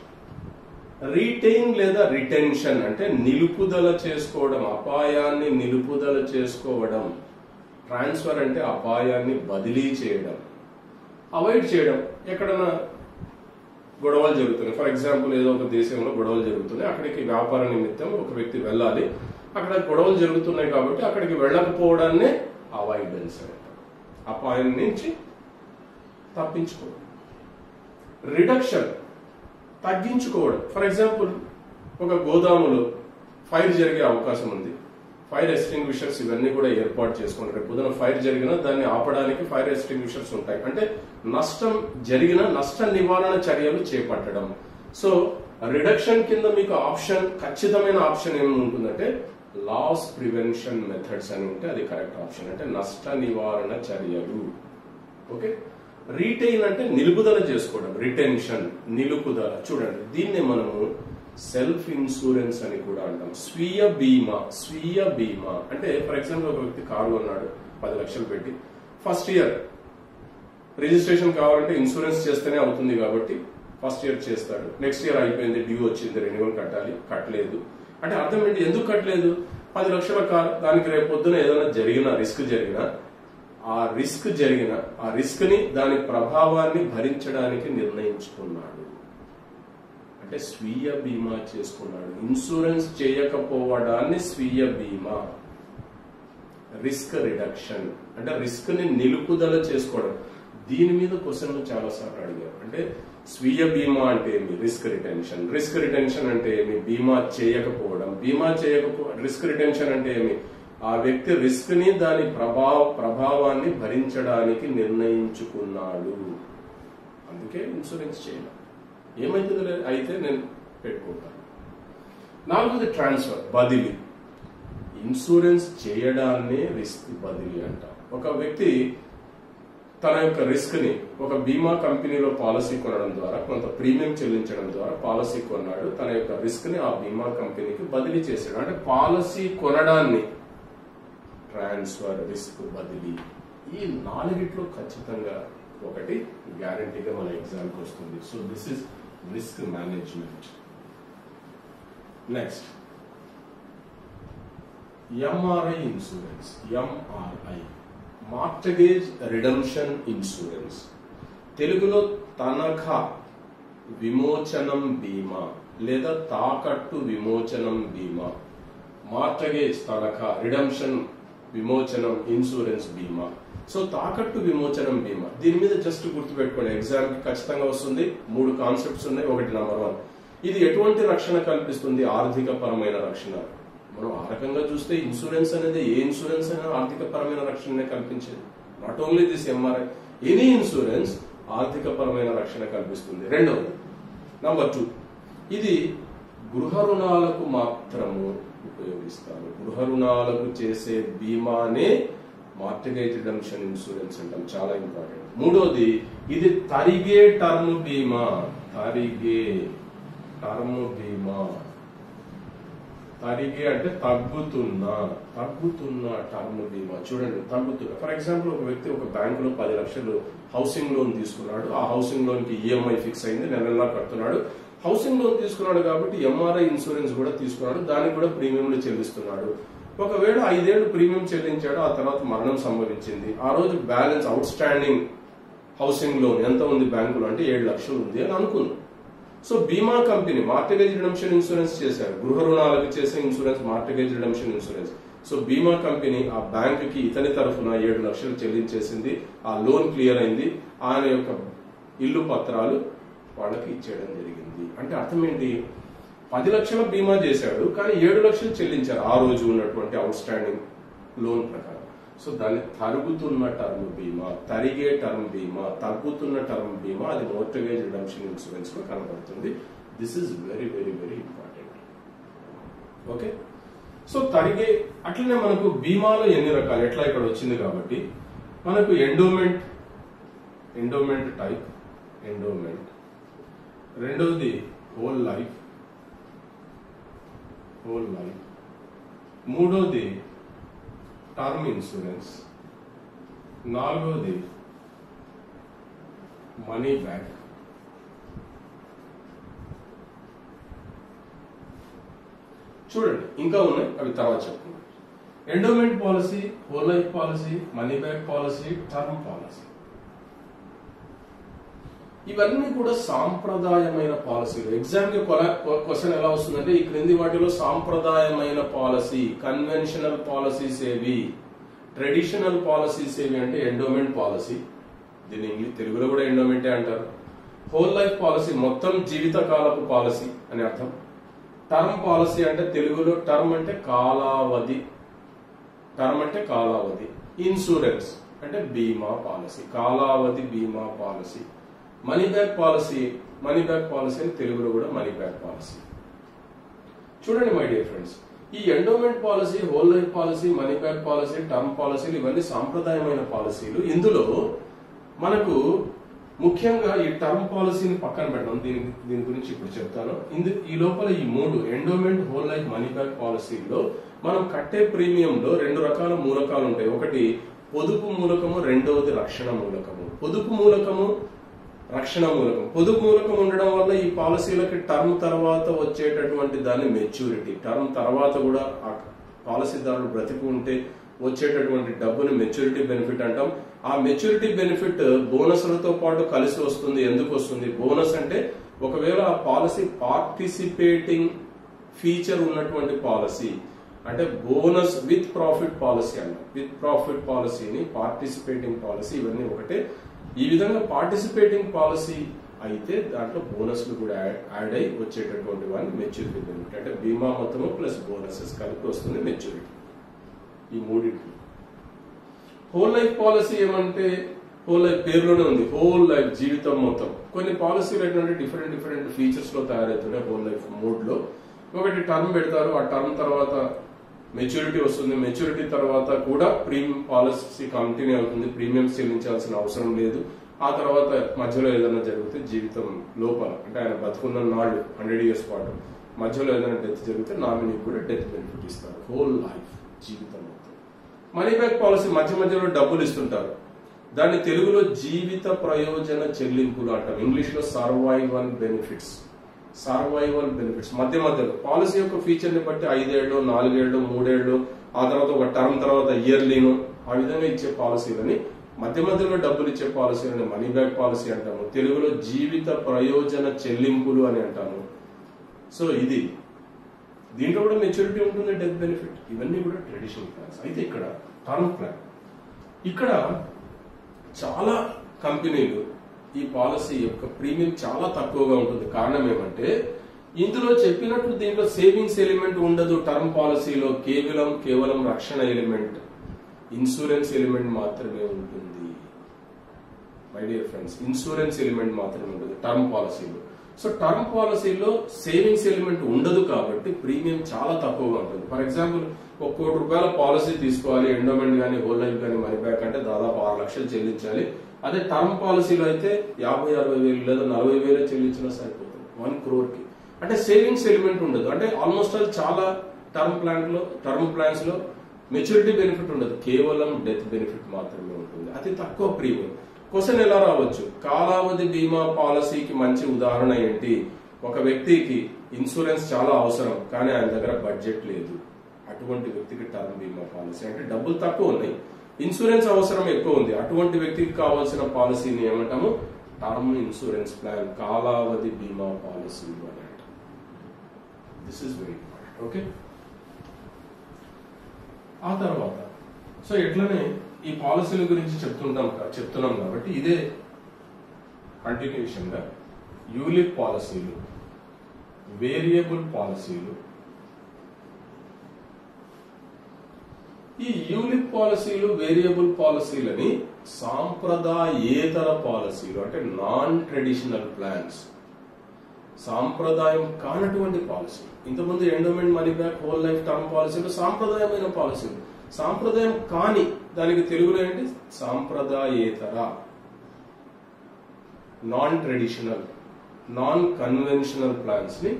రీటైన్ లేదా రిటెన్షన్ అంటే నిలుపుదల చేసుకోవడం, అపాయాన్ని నిలుపుదల చేసుకోవడం. ట్రాన్స్ఫర్ అంటే అపాయాన్ని బదిలీ చేయడం. అవాయిడ్ చేయడం, ఎక్కడన్నా గొడవలు జరుగుతున్నాయి, ఫర్ ఎగ్జాంపుల్ ఏదో ఒక దేశంలో గొడవలు జరుగుతున్నాయి, అక్కడికి వ్యాపార నిమిత్తం ఒక వ్యక్తి వెళ్ళాలి, అక్కడ గొడవలు జరుగుతున్నాయి కాబట్టి అక్కడికి వెళ్ళకపోవడాన్నే అవాయిడెన్స్ అంటారు. అపాయం నుంచి తప్పించుకోవడం. రిడక్షన్, తగ్గించుకోవడం. ఫర్ ఎగ్జాంపుల్ ఒక గోదాములో ఫైర్ జరిగే అవకాశం ఉంది, ఫైర్ ఎక్స్టింగ్విషర్స్ ఇవన్నీ కూడా ఏర్పాటు చేసుకుంటారు. రేపు పొద్దున ఫైర్ జరిగినా దాన్ని ఆపడానికి ఫైర్ ఎక్స్టింగ్విషర్స్ ఉంటాయి. అంటే నష్టం జరిగిన నష్ట నివారణ చర్యలు చేపట్టడం. సో రిడక్షన్ కింద మీకు ఆప్షన్, ఖచ్చితమైన ఆప్షన్ ఏముంటుందంటే లాస్ ప్రివెన్షన్ మెథడ్స్ అని ఉంటే అది కరెక్ట్ ఆప్షన్, అంటే నష్ట నివారణ చర్యలు. ఓకే. రీటైన్ అంటే నిలుపుదల చేసుకోవడం, రిటెన్షన్, నిలుపుదల. చూడండి, దీన్ని మనము సెల్ఫ్ ఇన్సూరెన్స్ అని కూడా అంటాం. స్వీయ బీమా, స్వీయ బీమా అంటే ఫర్ ఎగ్జాంపుల్ ఒక వ్యక్తి కారు కొన్నాడు 10 లక్షలు పెట్టి, ఫస్ట్ ఇయర్ రిజిస్ట్రేషన్ కావాలంటే ఇన్సూరెన్స్ చేస్తేనే అవుతుంది కాబట్టి ఫస్ట్ ఇయర్ చేస్తాడు. నెక్స్ట్ ఇయర్ అయిపోయింది, డ్యూ వచ్చింది, రెన్యువల్ కట్టాలి, కట్టలేదు. అంటే అర్థం ఏంటి, ఎందుకు కట్టలేదు? 10 లక్షల కారు, దానికి రేపు పొద్దున ఏదైనా జరిగినా, రిస్క్ జరిగినా, ఆ రిస్క్ ని దాని ప్రభావాన్ని భరించడానికి నిర్ణయించుకున్నాడు, అంటే స్వీయ బీమా చేసుకున్నాడు. ఇన్సూరెన్స్ చేయకపోవడాన్ని స్వీయ బీమా. రిస్క్ రిడక్షన్ అంటే రిస్క్ ని నిలుపుదల చేసుకోవడం. దీని మీద క్వశ్చన్లు చాలా సార్లు అడిగారు. అంటే స్వీయ బీమా అంటే ఏమి, రిస్క్ రిటెన్షన్. రిస్క్ రిటెన్షన్ అంటే ఏమి, బీమా చేయకపోవడం. రిస్క్ రిటెన్షన్ అంటే ఏమి, ఆ వ్యక్తి రిస్క్ ని దాని ప్రభావాన్ని భరించడానికి నిర్ణయించుకున్నాడు, అందుకే ఇన్సూరెన్స్ చేయాలి. ఏమైతుంది అయితే నేను పెట్టుకుంటాను. 4వది ట్రాన్స్ఫర్, బదిలీ. ఇన్సూరెన్స్ చేయడాన్నే రిస్క్ బదిలీ అంటాం. ఒక వ్యక్తి తన యొక్క రిస్క్ ని ఒక బీమా కంపెనీలో పాలసీ కొనడం ద్వారా, కొంత ప్రీమియం చెల్లించడం ద్వారా పాలసీ కొన్నాడు, తన యొక్క రిస్క్ ని ఆ బీమా కంపెనీకి బదిలీ చేశాడు. అంటే పాలసీ కొనడాన్ని ట్రాన్స్ఫర్, రిస్క్ బదిలీ. ఈ 4గిట్లో ఖచ్చితంగా ఒకటి గ్యారంటీగా మన ఎగ్జామ్కి వస్తుంది. So this is risk management. Next MRI insurance. MRI mortgage redemption insurance. తెలుగులో తనఖా విమోచనం బీమా లేదా తాకట్టు విమోచనం బీమా. మార్టగేజ్ తనఖా, రిడమ్షన్ విమోచనం, ఇన్సూరెన్స్ బీమా. సో తాకట్టు విమోచనం బీమా, దీని మీద జస్ట్ గుర్తుపెట్టుకోండి, ఎగ్జామ్ కి ఖచ్చితంగా వస్తుంది. 3 కాన్సెప్ట్స్ ఉన్నాయి. ఒకటి నెంబర్ 1, ఇది ఎటువంటి రక్షణ కల్పిస్తుంది? ఆర్థిక పరమైన రక్షణ. మనం ఆ రకంగా చూస్తే ఇన్సూరెన్స్ అనేది ఏ ఇన్సూరెన్స్ అయినా ఆర్థిక పరమైన రక్షణనే కల్పించేది. Not only this MRI, any insurance ఆర్థిక పరమైన రక్షణ కల్పిస్తుంది. రెండవది నంబర్ 2, ఇది గృహ రుణాలకు మాత్రము ఉపయోగిస్తారు. గృహ రుణాలకు చేసే బీమానే మార్టిగేజ్ రిడెంప్షన్ ఇన్సూరెన్స్ అంటాం, చాలా ఇంపార్టెంట్. మూడోది ఇది తరిగే టర్మ్ బీమా. తరిగే టర్మ్ బీమా, తరిగే అంటే తగ్గుతున్న టర్మ్ బీమా. చూడండి, తగ్గుతున్న. ఫర్ ఎగ్జాంపుల్, ఒక వ్యక్తి ఒక బ్యాంకులో 10 లక్షలు హౌసింగ్ లోన్ తీసుకున్నాడు. ఆ హౌసింగ్ లోన్ కి ఈఎంఐ ఫిక్స్ అయింది, నెలలా కడుతున్నాడు. హౌసింగ్ లోన్ తీసుకున్నాడు కాబట్టి ఎంఆర్ఐ ఇన్సూరెన్స్ కూడా తీసుకున్నాడు, దానికి కూడా ప్రీమియంలు చెల్లిస్తున్నాడు. ఒకవేళ 5 ఏళ్లు ప్రీమియం చెల్లించాడు, ఆ తర్వాత మరణం సంభవించింది. ఆ రోజు balance out standing housing loan ఎంత ఉంది బ్యాంకులో అంటే 7 లక్షలు ఉంది అని అనుకుంది. సో బీమా కంపెనీ మార్టిగేజ్ రిడెంప్షన్ ఇన్సూరెన్స్ చేశారు, గృహ రుణాలకు చేసే insurance mortgage redemption insurance. So బీమా కంపెనీ ఆ బ్యాంక్ కి ఇతని తరఫున 7 లక్షలు చెల్లించేసింది, ఆ లోన్ క్లియర్ అయింది, ఆయన యొక్క ఇల్లు పత్రాలు వాళ్ళకి ఇచ్చేయడం జరిగింది. అంటే అర్థం ఏంటి, 10 లక్షల బీమా చేశాడు కానీ 7 లక్షలు చెల్లించారు ఆ రోజు ఉన్నటువంటి అవుట్ స్టాండింగ్ లోన్ ప్రకారం. సో దాన్ని తరుగుతున్న టర్మ్ బీమా, తరిగే టర్మ్ బీమా, తగ్గుతున్న టర్మ్ బీమా, అది మార్టిగేజ్ రిడెంప్షన్ ఇన్సూరెన్స్ లో కనబడుతుంది. This is very very very important. Okay, so తరిగే. అట్లనే మనకు బీమాలో ఎన్ని రకాలు, ఎట్లా ఇక్కడ వచ్చింది కాబట్టి మనకు ఎండోమెంట్ టైప్, ఎండోమెంట్. రెండవది హోల్ లైఫ్. మూడోది టర్మ్ ఇన్సూరెన్స్. నాలుగోది మనీ బ్యాక్. చూడండి, ఇంకా ఉన్నాయి, అవి తర్వాత చెప్పుకుందాం. Endowment policy, whole life policy, money back policy, term policy, ఇవన్నీ కూడా సాంప్రదాయమైన పాలసీలు. ఎగ్జామ్ కి క్వశ్చన్ ఎలా వస్తుందంటే, ఈ క్రింది వాటిలో సాంప్రదాయమైన పాలసీ, కన్వెన్షనల్ పాలసీస్ ఏవి, ట్రెడిషనల్ పాలసీస్ ఏవి అంటే ఎండోమెంట్ పాలసీ, దీన్ని తెలుగులో కూడా ఎండోమెంటే అంటారు. హోల్ లైఫ్ పాలసీ మొత్తం జీవితకాలపు పాలసీ అని అర్థం. టర్మ్ పాలసీ అంటే తెలుగులో టర్మ్ అంటే కాలావధి, ఇన్సూరెన్స్ అంటే బీమా పాలసీ, కాలావధి బీమా పాలసీ. మనీ బ్యాక్ పాలసీ అని తెలుగులో కూడా మనీ బ్యాక్ పాలసీ. చూడండి మై డియర్ ఫ్రెండ్స్, ఈ endowment policy, whole life policy, money back policy, term పాలసీలు ఇవన్నీ సాంప్రదాయమైన పాలసీలు. ఇందులో మనకు ముఖ్యంగా ఈ టర్మ్ పాలసీని పక్కన పెట్టడం, దీని గురించి ఇప్పుడు చెప్తాను. ఈ లోపల ఈ 3 endowment, whole life, money back పాలసీల్లో మనం కట్టే ప్రీమియంలో 2 రకాల మూలకాలు ఉంటాయి. ఒకటి పొదుపు మూలకము, రెండవది రక్షణ మూలకము. పొదుపు మూలకము, రక్షణ మూలకం. పొదుపు మూలకం ఉండడం వల్ల ఈ పాలసీలకి టర్మ్ తర్వాత వచ్చేటటువంటి దాన్ని మెచ్యూరిటీ, టర్మ్ తర్వాత కూడా ఆ పాలసీదారులు బ్రతికి ఉంటే వచ్చేటటువంటి డబ్బుని మెచ్యూరిటీ బెనిఫిట్ అంటాం. ఆ మెచ్యూరిటీ బెనిఫిట్ బోనస్లతో పాటు కలిసి వస్తుంది. ఎందుకు వస్తుంది బోనస్ అంటే, ఒకవేళ ఆ పాలసీ పార్టిసిపేటింగ్ ఫీచర్ ఉన్నటువంటి పాలసీ అంటే బోనస్ విత్ ప్రాఫిట్ పాలసీ అంటాం. విత్ ప్రాఫిట్ పాలసీని పార్టిసిపేటింగ్ పాలసీ, ఇవన్నీ ఒకటే. ఈ విధంగా పార్టిసిపేటింగ్ పాలసీ అయితే దాంట్లో బోనస్లు కూడా యాడ్ అయి వచ్చేటటువంటి వాడిని మెచ్యూరిటీ బెనిఫిట్ అంటే బీమా మొత్తము ప్లస్ బోనసెస్ కలిపి వస్తుంది మెచ్యూరిటీ. ఈ మూడింటి. హోల్ లైఫ్ పాలసీ ఏమంటే, హోల్ లైఫ్ పేరులోనే ఉంది, హోల్ లైఫ్ జీవితం మొత్తం. కొన్ని పాలసీలు ఏంటంటే డిఫరెంట్ ఫీచర్స్ లో తయారవుతున్నాయి హోల్ లైఫ్ మోడ్ లో. ఒకటి టర్మ్ పెడతారు, ఆ టర్మ్ తర్వాత మెచ్యూరిటీ వస్తుంది, మెచ్యూరిటీ తర్వాత కూడా ప్రీమియం పాలసీ కంటిన్యూ అవుతుంది, ప్రీమియంస్ చెల్లించాల్సిన అవసరం లేదు. ఆ తర్వాత మధ్యలో ఏదైనా జరిగితే జీవితం లోపల అంటే ఆయన బతుకున్న నాళ్ళు 100 years పాటు మధ్యలో ఏదైనా డెత్ జరిగితే నామినీకి కూడా డెత్ బెనిఫిట్ ఇస్తారు. హోల్ లైఫ్ జీవితం మొత్తం. మనీ బ్యాక్ పాలసీ మధ్యలో డబ్బులు ఇస్తుంటారు, దాన్ని తెలుగులో జీవిత ప్రయోజన చెల్లింపులు అంటాం. ఇంగ్లీష్ లో సర్వైవల్ బెనిఫిట్స్. మధ్యలో పాలసీ యొక్క ఫీచర్ ని బట్టి 5 ఏళ్ళు, 4 ఏళ్ళు, 3 ఏళ్ళు, ఆ తర్వాత ఒక టర్మ్ తర్వాత ఇయర్లీను, ఆ విధంగా ఇచ్చే పాలసీలని, మధ్యలో డబ్బులు ఇచ్చే పాలసీలని మనీ బ్యాక్ పాలసీ అంటాము. తెలుగులో జీవిత ప్రయోజన చెల్లింపులు అని అంటాము. సో ఇది దీంట్లో కూడా మెచ్యూరిటీ ఉంటుంది, డెత్ బెనిఫిట్, ఇవన్నీ కూడా ట్రెడిషనల్ ప్లాన్స్. అయితే ఇక్కడ టర్మ్ ప్లాన్, ఇక్కడ చాలా కంపెనీలు ఈ పాలసీ యొక్క ప్రీమియం చాలా తక్కువగా ఉంటుంది. కారణం ఏమంటే, ఇందులో చెప్పినట్లు దీంట్లో సేవింగ్స్ ఎలిమెంట్ ఉండదు. టర్మ్ పాలసీలో కేవలం రక్షణ ఎలిమెంట్ ఇన్సూరెన్స్ ఎలిమెంట్ మాత్రమే ఉంటుంది. My dear friends, insurance element మాత్రమే ఉంటుంది టర్మ్ పాలసీలో. సో టర్మ్ పాలసీలో సేవింగ్స్ ఎలిమెంట్ ఉండదు కాబట్టి ప్రీమియం చాలా తక్కువగా ఉంటుంది. ఫర్ ఎగ్జాంపుల్, ₹1,00,00,000 పాలసీ తీసుకోవాలి, ఎండోమెంట్ కానీ హోల్ లైఫ్ కానీ మనీ బ్యాక్ అంటే దాదాపు 6 లక్షలు చెల్లించాలి. అదే టర్మ్ పాలసీలో అయితే 50,000-60,000 లేదా 40,000 చెల్లించినా సరిపోతుంది 1 crore. అంటే సేవింగ్స్ ఎలిమెంట్ ఉండదు. అంటే ఆల్మోస్ట్ ఆల్ చాలా టర్మ్ ప్లాన్స్ లో మెచ్యూరిటీ బెనిఫిట్ ఉండదు, కేవలం డెత్ బెనిఫిట్ మాత్రమే ఉంటుంది. అతి తక్కువ ప్రీమియం. క్వశ్చన్ ఎలా రావచ్చు, కాలావధి బీమా పాలసీకి మంచి ఉదాహరణ ఏంటి? ఒక వ్యక్తికి ఇన్సూరెన్స్ చాలా అవసరం కానీ ఆయన దగ్గర బడ్జెట్ లేదు, అటువంటి వ్యక్తికి టర్మ్ బీమా పాలసీ. అంటే డబ్బులు తక్కువ ఉన్నాయి, ఇన్సూరెన్స్ అవసరం ఎక్కువ ఉంది, అటువంటి వ్యక్తికి కావాల్సిన పాలసీని ఏమంటాము? టర్మ్ ఇన్సూరెన్స్ ప్లాన్, కాలావధి బీమా పాలసీ అని అంటాం. This is very important. Okay, ఆ తర్వాత సో ఎట్లనే ఈ పాలసీల గురించి చెప్తున్నాం కాబట్టి ఇదే కంటిన్యూషన్ గా యూలిప్ పాలసీలు, వేరియబుల్ పాలసీలు. ఈ యూలిప్ పాలసీలు, వేరియబుల్ పాలసీలని సాంప్రదాయేతర పాలసీలు అంటే నాన్ ట్రెడిషనల్ ప్లాన్స్, సాంప్రదాయం కానటువంటి పాలసీ. ఇంతకుముందు endowment money back whole life term పాలసీలు సాంప్రదాయమైన పాలసీలు. సాంప్రదాయం కాని దానికి తెలుగులో ఏంటి? సాంప్రదాయేతర, non traditional, non conventional plans ని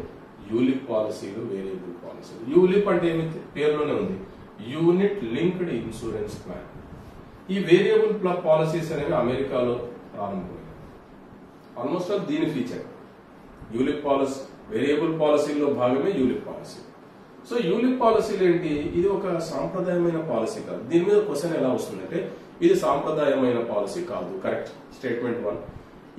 యూలిప్ పాలసీలు, వేరియబుల్ పాలసీలు. యూలిప్ అంటే ఏమి? పేరులోనే ఉంది, యూనిట్ లింక్డ్ ఇన్సూరెన్స్ ప్లాన్. ఈ వేరియబుల్ పాలసీస్ అనేవి అమెరికాలో ప్రారంభమైంది. ఆల్మోస్ట్ ఆల్ దీని ఫీచర్ యూలిప్ పాలసీ, వేరియబుల్ పాలసీలో భాగమే యూలిప్ పాలసీ. సో యూలిప్ పాలసీలు ఏంటి? ఇది ఒక సాంప్రదాయమైన పాలసీ కాదు. దీని మీద క్వశ్చన్ ఎలా వస్తుందంటే, ఇది సాంప్రదాయమైన పాలసీ కాదు, కరెక్ట్, స్టేట్మెంట్ 1.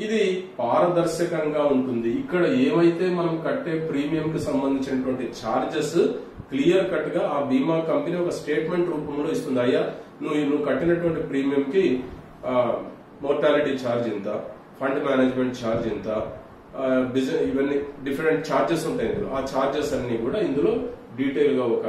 ఇది పారదర్శకంగా ఉంటుంది. ఇక్కడ ఏవైతే మనం కట్టే ప్రీమియం కి సంబంధించినటువంటి ఛార్జెస్ క్లియర్ కట్ గా ఆ బీమా కంపెనీ ఒక స్టేట్మెంట్ రూపంలో ఇస్తుంది. అయ్యా, నువ్వు కట్టినటువంటి ప్రీమియం కి మోర్టాలిటీ ఛార్జ్ ఇంత, ఫండ్ మేనేజ్మెంట్ ఛార్జ్ ఇంత, ఇవన్నీ డిఫరెంట్ ఛార్జెస్ ఉంటాయి ఇందులో. ఆ ఛార్జెస్ అన్ని కూడా ఇందులో డీటెయిల్ గా ఒక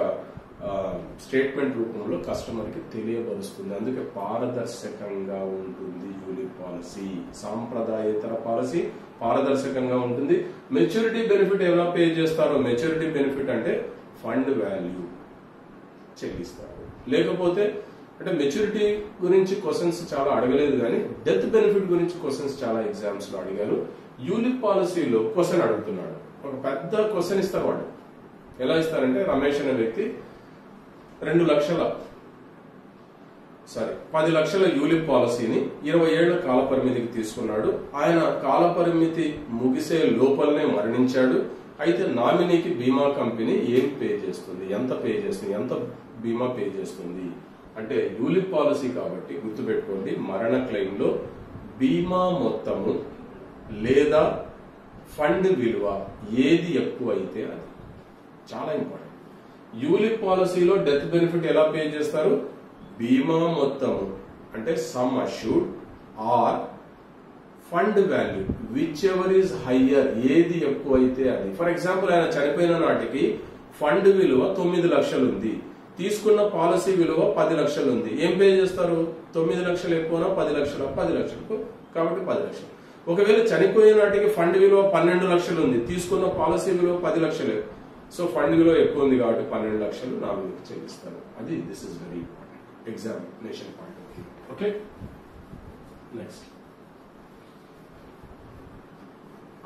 స్టేట్మెంట్ రూపంలో కస్టమర్ కి తెలియబరుస్తుంది. అందుకే పారదర్శకంగా ఉంటుంది యూలిప్ పాలసీ. సాంప్రదాయేతర పాలసీ పారదర్శకంగా ఉంటుంది. మెచ్యూరిటీ బెనిఫిట్ ఎలా పే చేస్తారో, మెచ్యూరిటీ బెనిఫిట్ అంటే ఫండ్ వాల్యూ చెల్లిస్తారు. లేకపోతే అంటే మెచ్యూరిటీ గురించి క్వశ్చన్స్ చాలా అడగలేదు కానీ డెత్ బెనిఫిట్ గురించి క్వశ్చన్స్ చాలా ఎగ్జామ్స్ లో అడిగారు. యూలిప్ పాలసీలో క్వశ్చన్ అడుగుతున్నాడు, ఒక పెద్ద క్వశ్చన్ ఇస్తారు. వాడు ఎలా ఇస్తారంటే, రమేష్ అనే వ్యక్తి 10 లక్షల యూలిప్ పాలసీని 20 ఏళ్ల కాల పరిమితికి తీసుకున్నాడు. ఆయన కాల పరిమితి ముగిసే లోపలనే మరణించాడు. అయితే నామినీకి బీమా కంపెనీ ఏం పే చేస్తుంది, ఎంత బీమా పే చేస్తుంది అంటే, యూలిప్ పాలసీ కాబట్టి గుర్తుపెట్టుకోండి, మరణ క్లెయిమ్ లో బీమా మొత్తము లేదా ఫండ్ విలువ ఏది ఎక్కువ అయితే అది. చాలా ఇంపార్టెంట్. యూలిప్ పాలసీలో డెత్ బెనిఫిట్ ఎలా పే చేస్తారు? బీమా మొత్తము అంటే sum assured or fund value whichever is higher, ఏది ఎక్కువ అయితే అది. ఫర్ ఎగ్జాంపుల్, ఆయన చనిపోయిన నాటికి ఫండ్ విలువ 9 లక్షలు ఉంది, తీసుకున్న పాలసీ విలువ 10 లక్షలు ఉంది. ఏం పే చేస్తారు? 9 లక్షలు ఎక్కువనా 10 లక్షలు? 10 లక్షలకు, కాబట్టి 10 లక్షలు. ఒకవేళ చనిపోయే నాటికి ఫండ్ విలువ 12 లక్షలు ఉంది, తీసుకున్న పాలసీ విలువ 10 లక్షలు. సో ఫండ్ విలువ ఎక్కువ ఉంది కాబట్టి 12 లక్షలు నామినీకి చెల్లిస్తారు. అది this is very important examination point of view. Okay, next.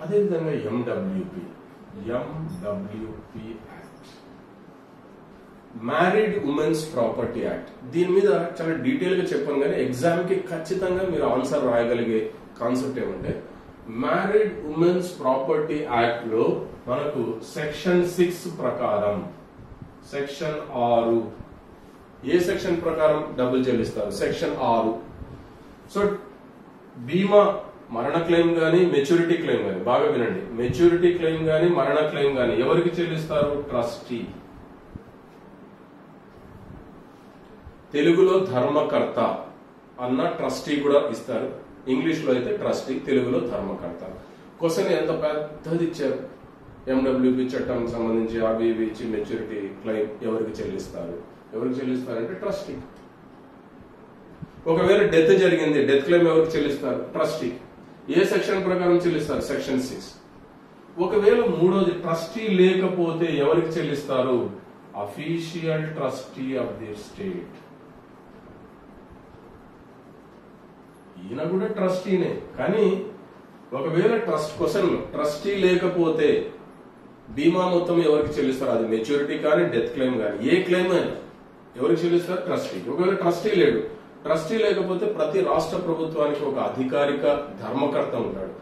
అదేవిధంగా MWP act, married women's property act. దీని మీద చాలా డీటెయిల్ గా చెప్పాను కానీ ఎగ్జామ్ కి ఖచ్చితంగా మీరు ఆన్సర్ రాయగలిగే కాన్సెప్ట్ ఏమంటే, మ్యారీడ్ ఉమెన్స్ ప్రాపర్టీ యాక్ట్ లో మనకు సెక్షన్ 6 ప్రకారం, సెక్షన్ 6, ఏ సెక్షన్ ప్రకారం డబ్బులు చెల్లిస్తారు? సెక్షన్ 6. సో బీమా మరణ క్లెయిమ్ గానీ మెచ్యూరిటీ క్లెయిమ్ గానీ, బాగా వినండి, మెచ్యూరిటీ క్లెయిమ్ గానీ మరణ క్లెయిమ్ గానీ ఎవరికి చెల్లిస్తారు? ట్రస్టీ. తెలుగులో ధర్మకర్త అన్న ట్రస్టీ కూడా ఇస్తారు, ఇంగ్లీష్ లో అయితే ట్రస్టీ, తెలుగులో ధర్మకర్త. క్వశ్చన్ ఎంత పెద్దది ఇచ్చారు. ఎండబ్ల్యూపీ చట్టానికి సంబంధించి అవి ఇవి ఇచ్చి మెచ్యూరిటీ క్లెయిమ్ ఎవరికి చెల్లిస్తారు అంటే ట్రస్టీ. ఒకవేళ డెత్ జరిగింది, డెత్ క్లెయిమ్ ఎవరికి చెల్లిస్తారు? ట్రస్టీ. ఏ సెక్షన్ ప్రకారం చెల్లిస్తారు? సెక్షన్ 6. ఒకవేళ మూడోది ట్రస్టీ లేకపోతే ఎవరికి చెల్లిస్తారు? Official trustee of the state. ఈయన కూడా ట్రస్టీనే, కానీ ఒకవేళ ట్రస్టీ లేకపోతే బీమా మొత్తం ఎవరికి చెల్లిస్తారు? అది మెచ్యూరిటీ కానీ డెత్ క్లెయిమ్ కానీ ఏ క్లెయిమ్ అయినా ఎవరికి చెల్లిస్తారు? ట్రస్టీ. ఒకవేళ ట్రస్టీ లేడు, ట్రస్టీ లేకపోతే ప్రతి రాష్ట్ర ప్రభుత్వానికి ఒక అధికారిక ధర్మకర్త ఉంటాడు.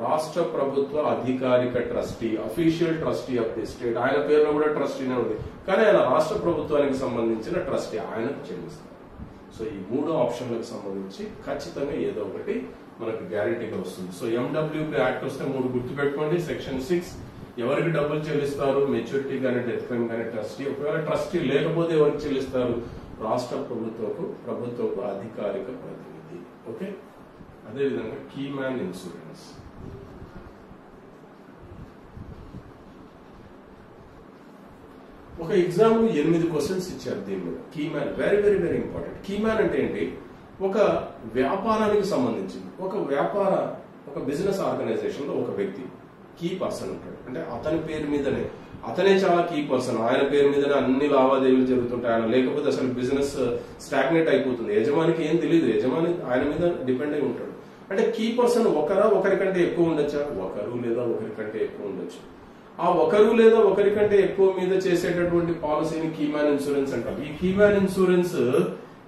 రాష్ట్ర ప్రభుత్వ అధికారిక trustee, official trustee of the state. ఆయన పేరులో కూడా ట్రస్టీనే ఉంది, కానీ ఆయన రాష్ట్ర ప్రభుత్వానికి సంబంధించిన ట్రస్టీ, ఆయనకు చెల్లిస్తారు. సో ఈ 3 ఆప్షన్లకు సంబంధించి ఖచ్చితంగా ఏదో ఒకటి మనకు గ్యారెంటీగా వస్తుంది. సో MWP యాక్ట్ వస్తే 3 గుర్తుపెట్టుకోండి. సెక్షన్ 6 ఎవరికి డబ్బులు చెల్లిస్తారు? మెచ్యూరిటీ కానీ డెత్ క్లెయిమ్ కానీ ట్రస్టీ. ఒకవేళ ట్రస్టీ లేకపోతే ఎవరికి చెల్లిస్తారు? రాష్ట్ర ప్రభుత్వపు అధికారిక ప్రతినిధి. ఓకే, అదేవిధంగా కీ మ్యాన్ ఇన్సూరెన్స్. ఒక ఎగ్జామ్ 8 క్వశ్చన్స్ ఇచ్చారు దీని మీద. Key man very very very important. Key man అంటే ఏంటి? ఒక వ్యాపారానికి సంబంధించింది. ఒక బిజినెస్ ఆర్గనైజేషన్ లో ఒక వ్యక్తి కీ పర్సన్ ఉంటాడు. అంటే అతని పేరు మీదనే, అతనే చాలా కీ పర్సన్, ఆయన పేరు మీదనే అన్ని లావాదేవీలు జరుగుతుంటాయి. ఆయన లేకపోతే అసలు బిజినెస్ స్టాగ్నేట్ అయిపోతుంది. యజమానికి ఏం తెలియదు, యజమాని ఆయన మీద డిపెండ్ అయి ఉంటాడు. అంటే కీ పర్సన్ ఒకరికంటే ఎక్కువ ఉండొచ్చా? ఒకరు లేదా ఒకరికంటే ఎక్కువ ఉండొచ్చు. ఆ ఒకరు లేదా ఒకరికంటే ఎక్కువ మీద చేసేటటువంటి పాలసీని కీ మ్యాన్ ఇన్సూరెన్స్ అంటారు. ఈ కీ మ్యాన్ ఇన్సూరెన్స్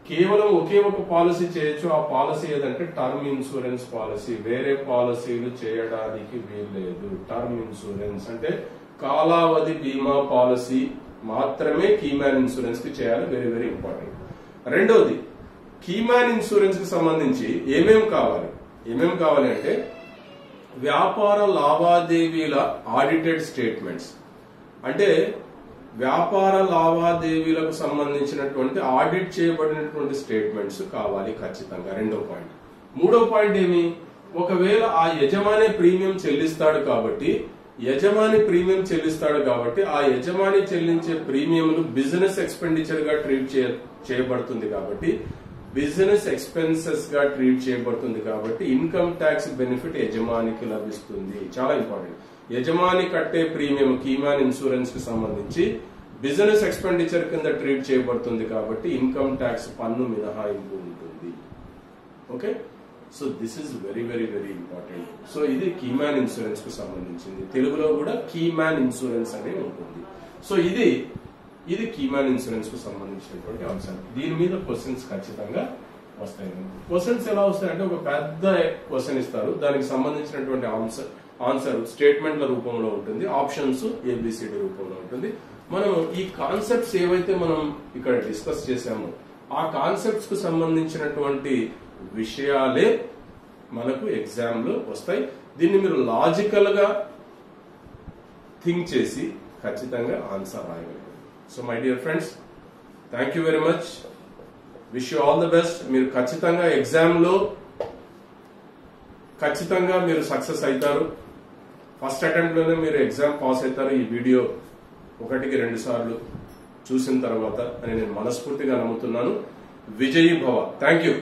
కేవలం ఒకే ఒక పాలసీ చేయొచ్చు. ఆ పాలసీ ఏదంటే టర్మ్ ఇన్సూరెన్స్ పాలసీ. వేరే పాలసీలు చేయడానికి వీల్లేదు. టర్మ్ ఇన్సూరెన్స్ అంటే కాలావధి బీమా పాలసీ మాత్రమే కీ మ్యాన్ ఇన్సూరెన్స్ కి చేయాలి. Very very important. రెండోది, కీ మ్యాన్ ఇన్సూరెన్స్ కి సంబంధించి ఏమేమి కావాలి అంటే వ్యాపార లావాదేవీల ఆడిటెడ్ స్టేట్మెంట్స్. అంటే వ్యాపార లావాదేవీలకు సంబంధించినటువంటి ఆడిట్ చేయబడినటువంటి స్టేట్మెంట్స్ కావాలి ఖచ్చితంగా. రెండో పాయింట్. మూడో పాయింట్ ఏమి? ఒకవేళ ఆ యజమాని ప్రీమియం చెల్లిస్తాడు కాబట్టి ఆ యజమాని చెల్లించే ప్రీమియంలు బిజినెస్ ఎక్స్పెండిచర్ గా ట్రీట్ చేయబడుతుంది కాబట్టి బిజినెస్ ఎక్స్పెన్సెస్ గా ట్రీట్ చేయబడుతుంది కాబట్టి ఇన్కమ్ ట్యాక్స్ బెనిఫిట్ యజమానికి లభిస్తుంది. చాలా ఇంపార్టెంట్. యజమాని కట్టే ప్రీమియం కీ మ్యాన్ ఇన్సూరెన్స్ కి సంబంధించి బిజినెస్ ఎక్స్పెండిచర్ కింద ట్రీట్ చేయబడుతుంది కాబట్టి ఇన్కమ్ ట్యాక్స్ పన్ను మినహాయింపు ఉంటుంది. Okay, so this is very very very important. So ఇది కీ మ్యాన్ ఇన్సూరెన్స్ కు సంబంధించింది. తెలుగులో కూడా కీ మ్యాన్ ఇన్సూరెన్స్ అనే ఉంటుంది. సో ఇది కీ మ్యాన్ ఇన్సూరెన్స్ కు సంబంధించినటువంటి అంశం. దీని మీద క్వశ్చన్స్ ఖచ్చితంగా వస్తాయి. క్వశ్చన్స్ ఎలా వస్తాయంటే ఒక పెద్ద క్వశ్చన్ ఇస్తారు, దానికి సంబంధించినటువంటి ఆన్సర్ స్టేట్మెంట్ల రూపంలో ఉంటుంది, ఆప్షన్స్ ABCD రూపంలో ఉంటుంది. మనం ఈ కాన్సెప్ట్స్ ఏవైతే మనం ఇక్కడ డిస్కస్ చేసామో ఆ కాన్సెప్ట్స్ కు సంబంధించినటువంటి విషయాలే మనకు ఎగ్జామ్ లో వస్తాయి. దీన్ని మీరు లాజికల్ గా థింక్ చేసి ఖచ్చితంగా ఆన్సర్ రాయగలరు. So my dear friends, thank you very much. Wish you all the best. మీరు ఖచ్చితంగా ఎగ్జామ్ లో ఖచ్చితంగా మీరు సక్సెస్ అవుతారు. ఫస్ట్ అటెంప్ట్ లోనే మీరు ఎగ్జామ్ పాస్ అవుతారు. ఈ వీడియో 1కి 2 సార్లు చూసిన తర్వాత అని నేను మనస్ఫూర్తిగా నమ్ముతున్నాను. విజయీ భవ. Thank you.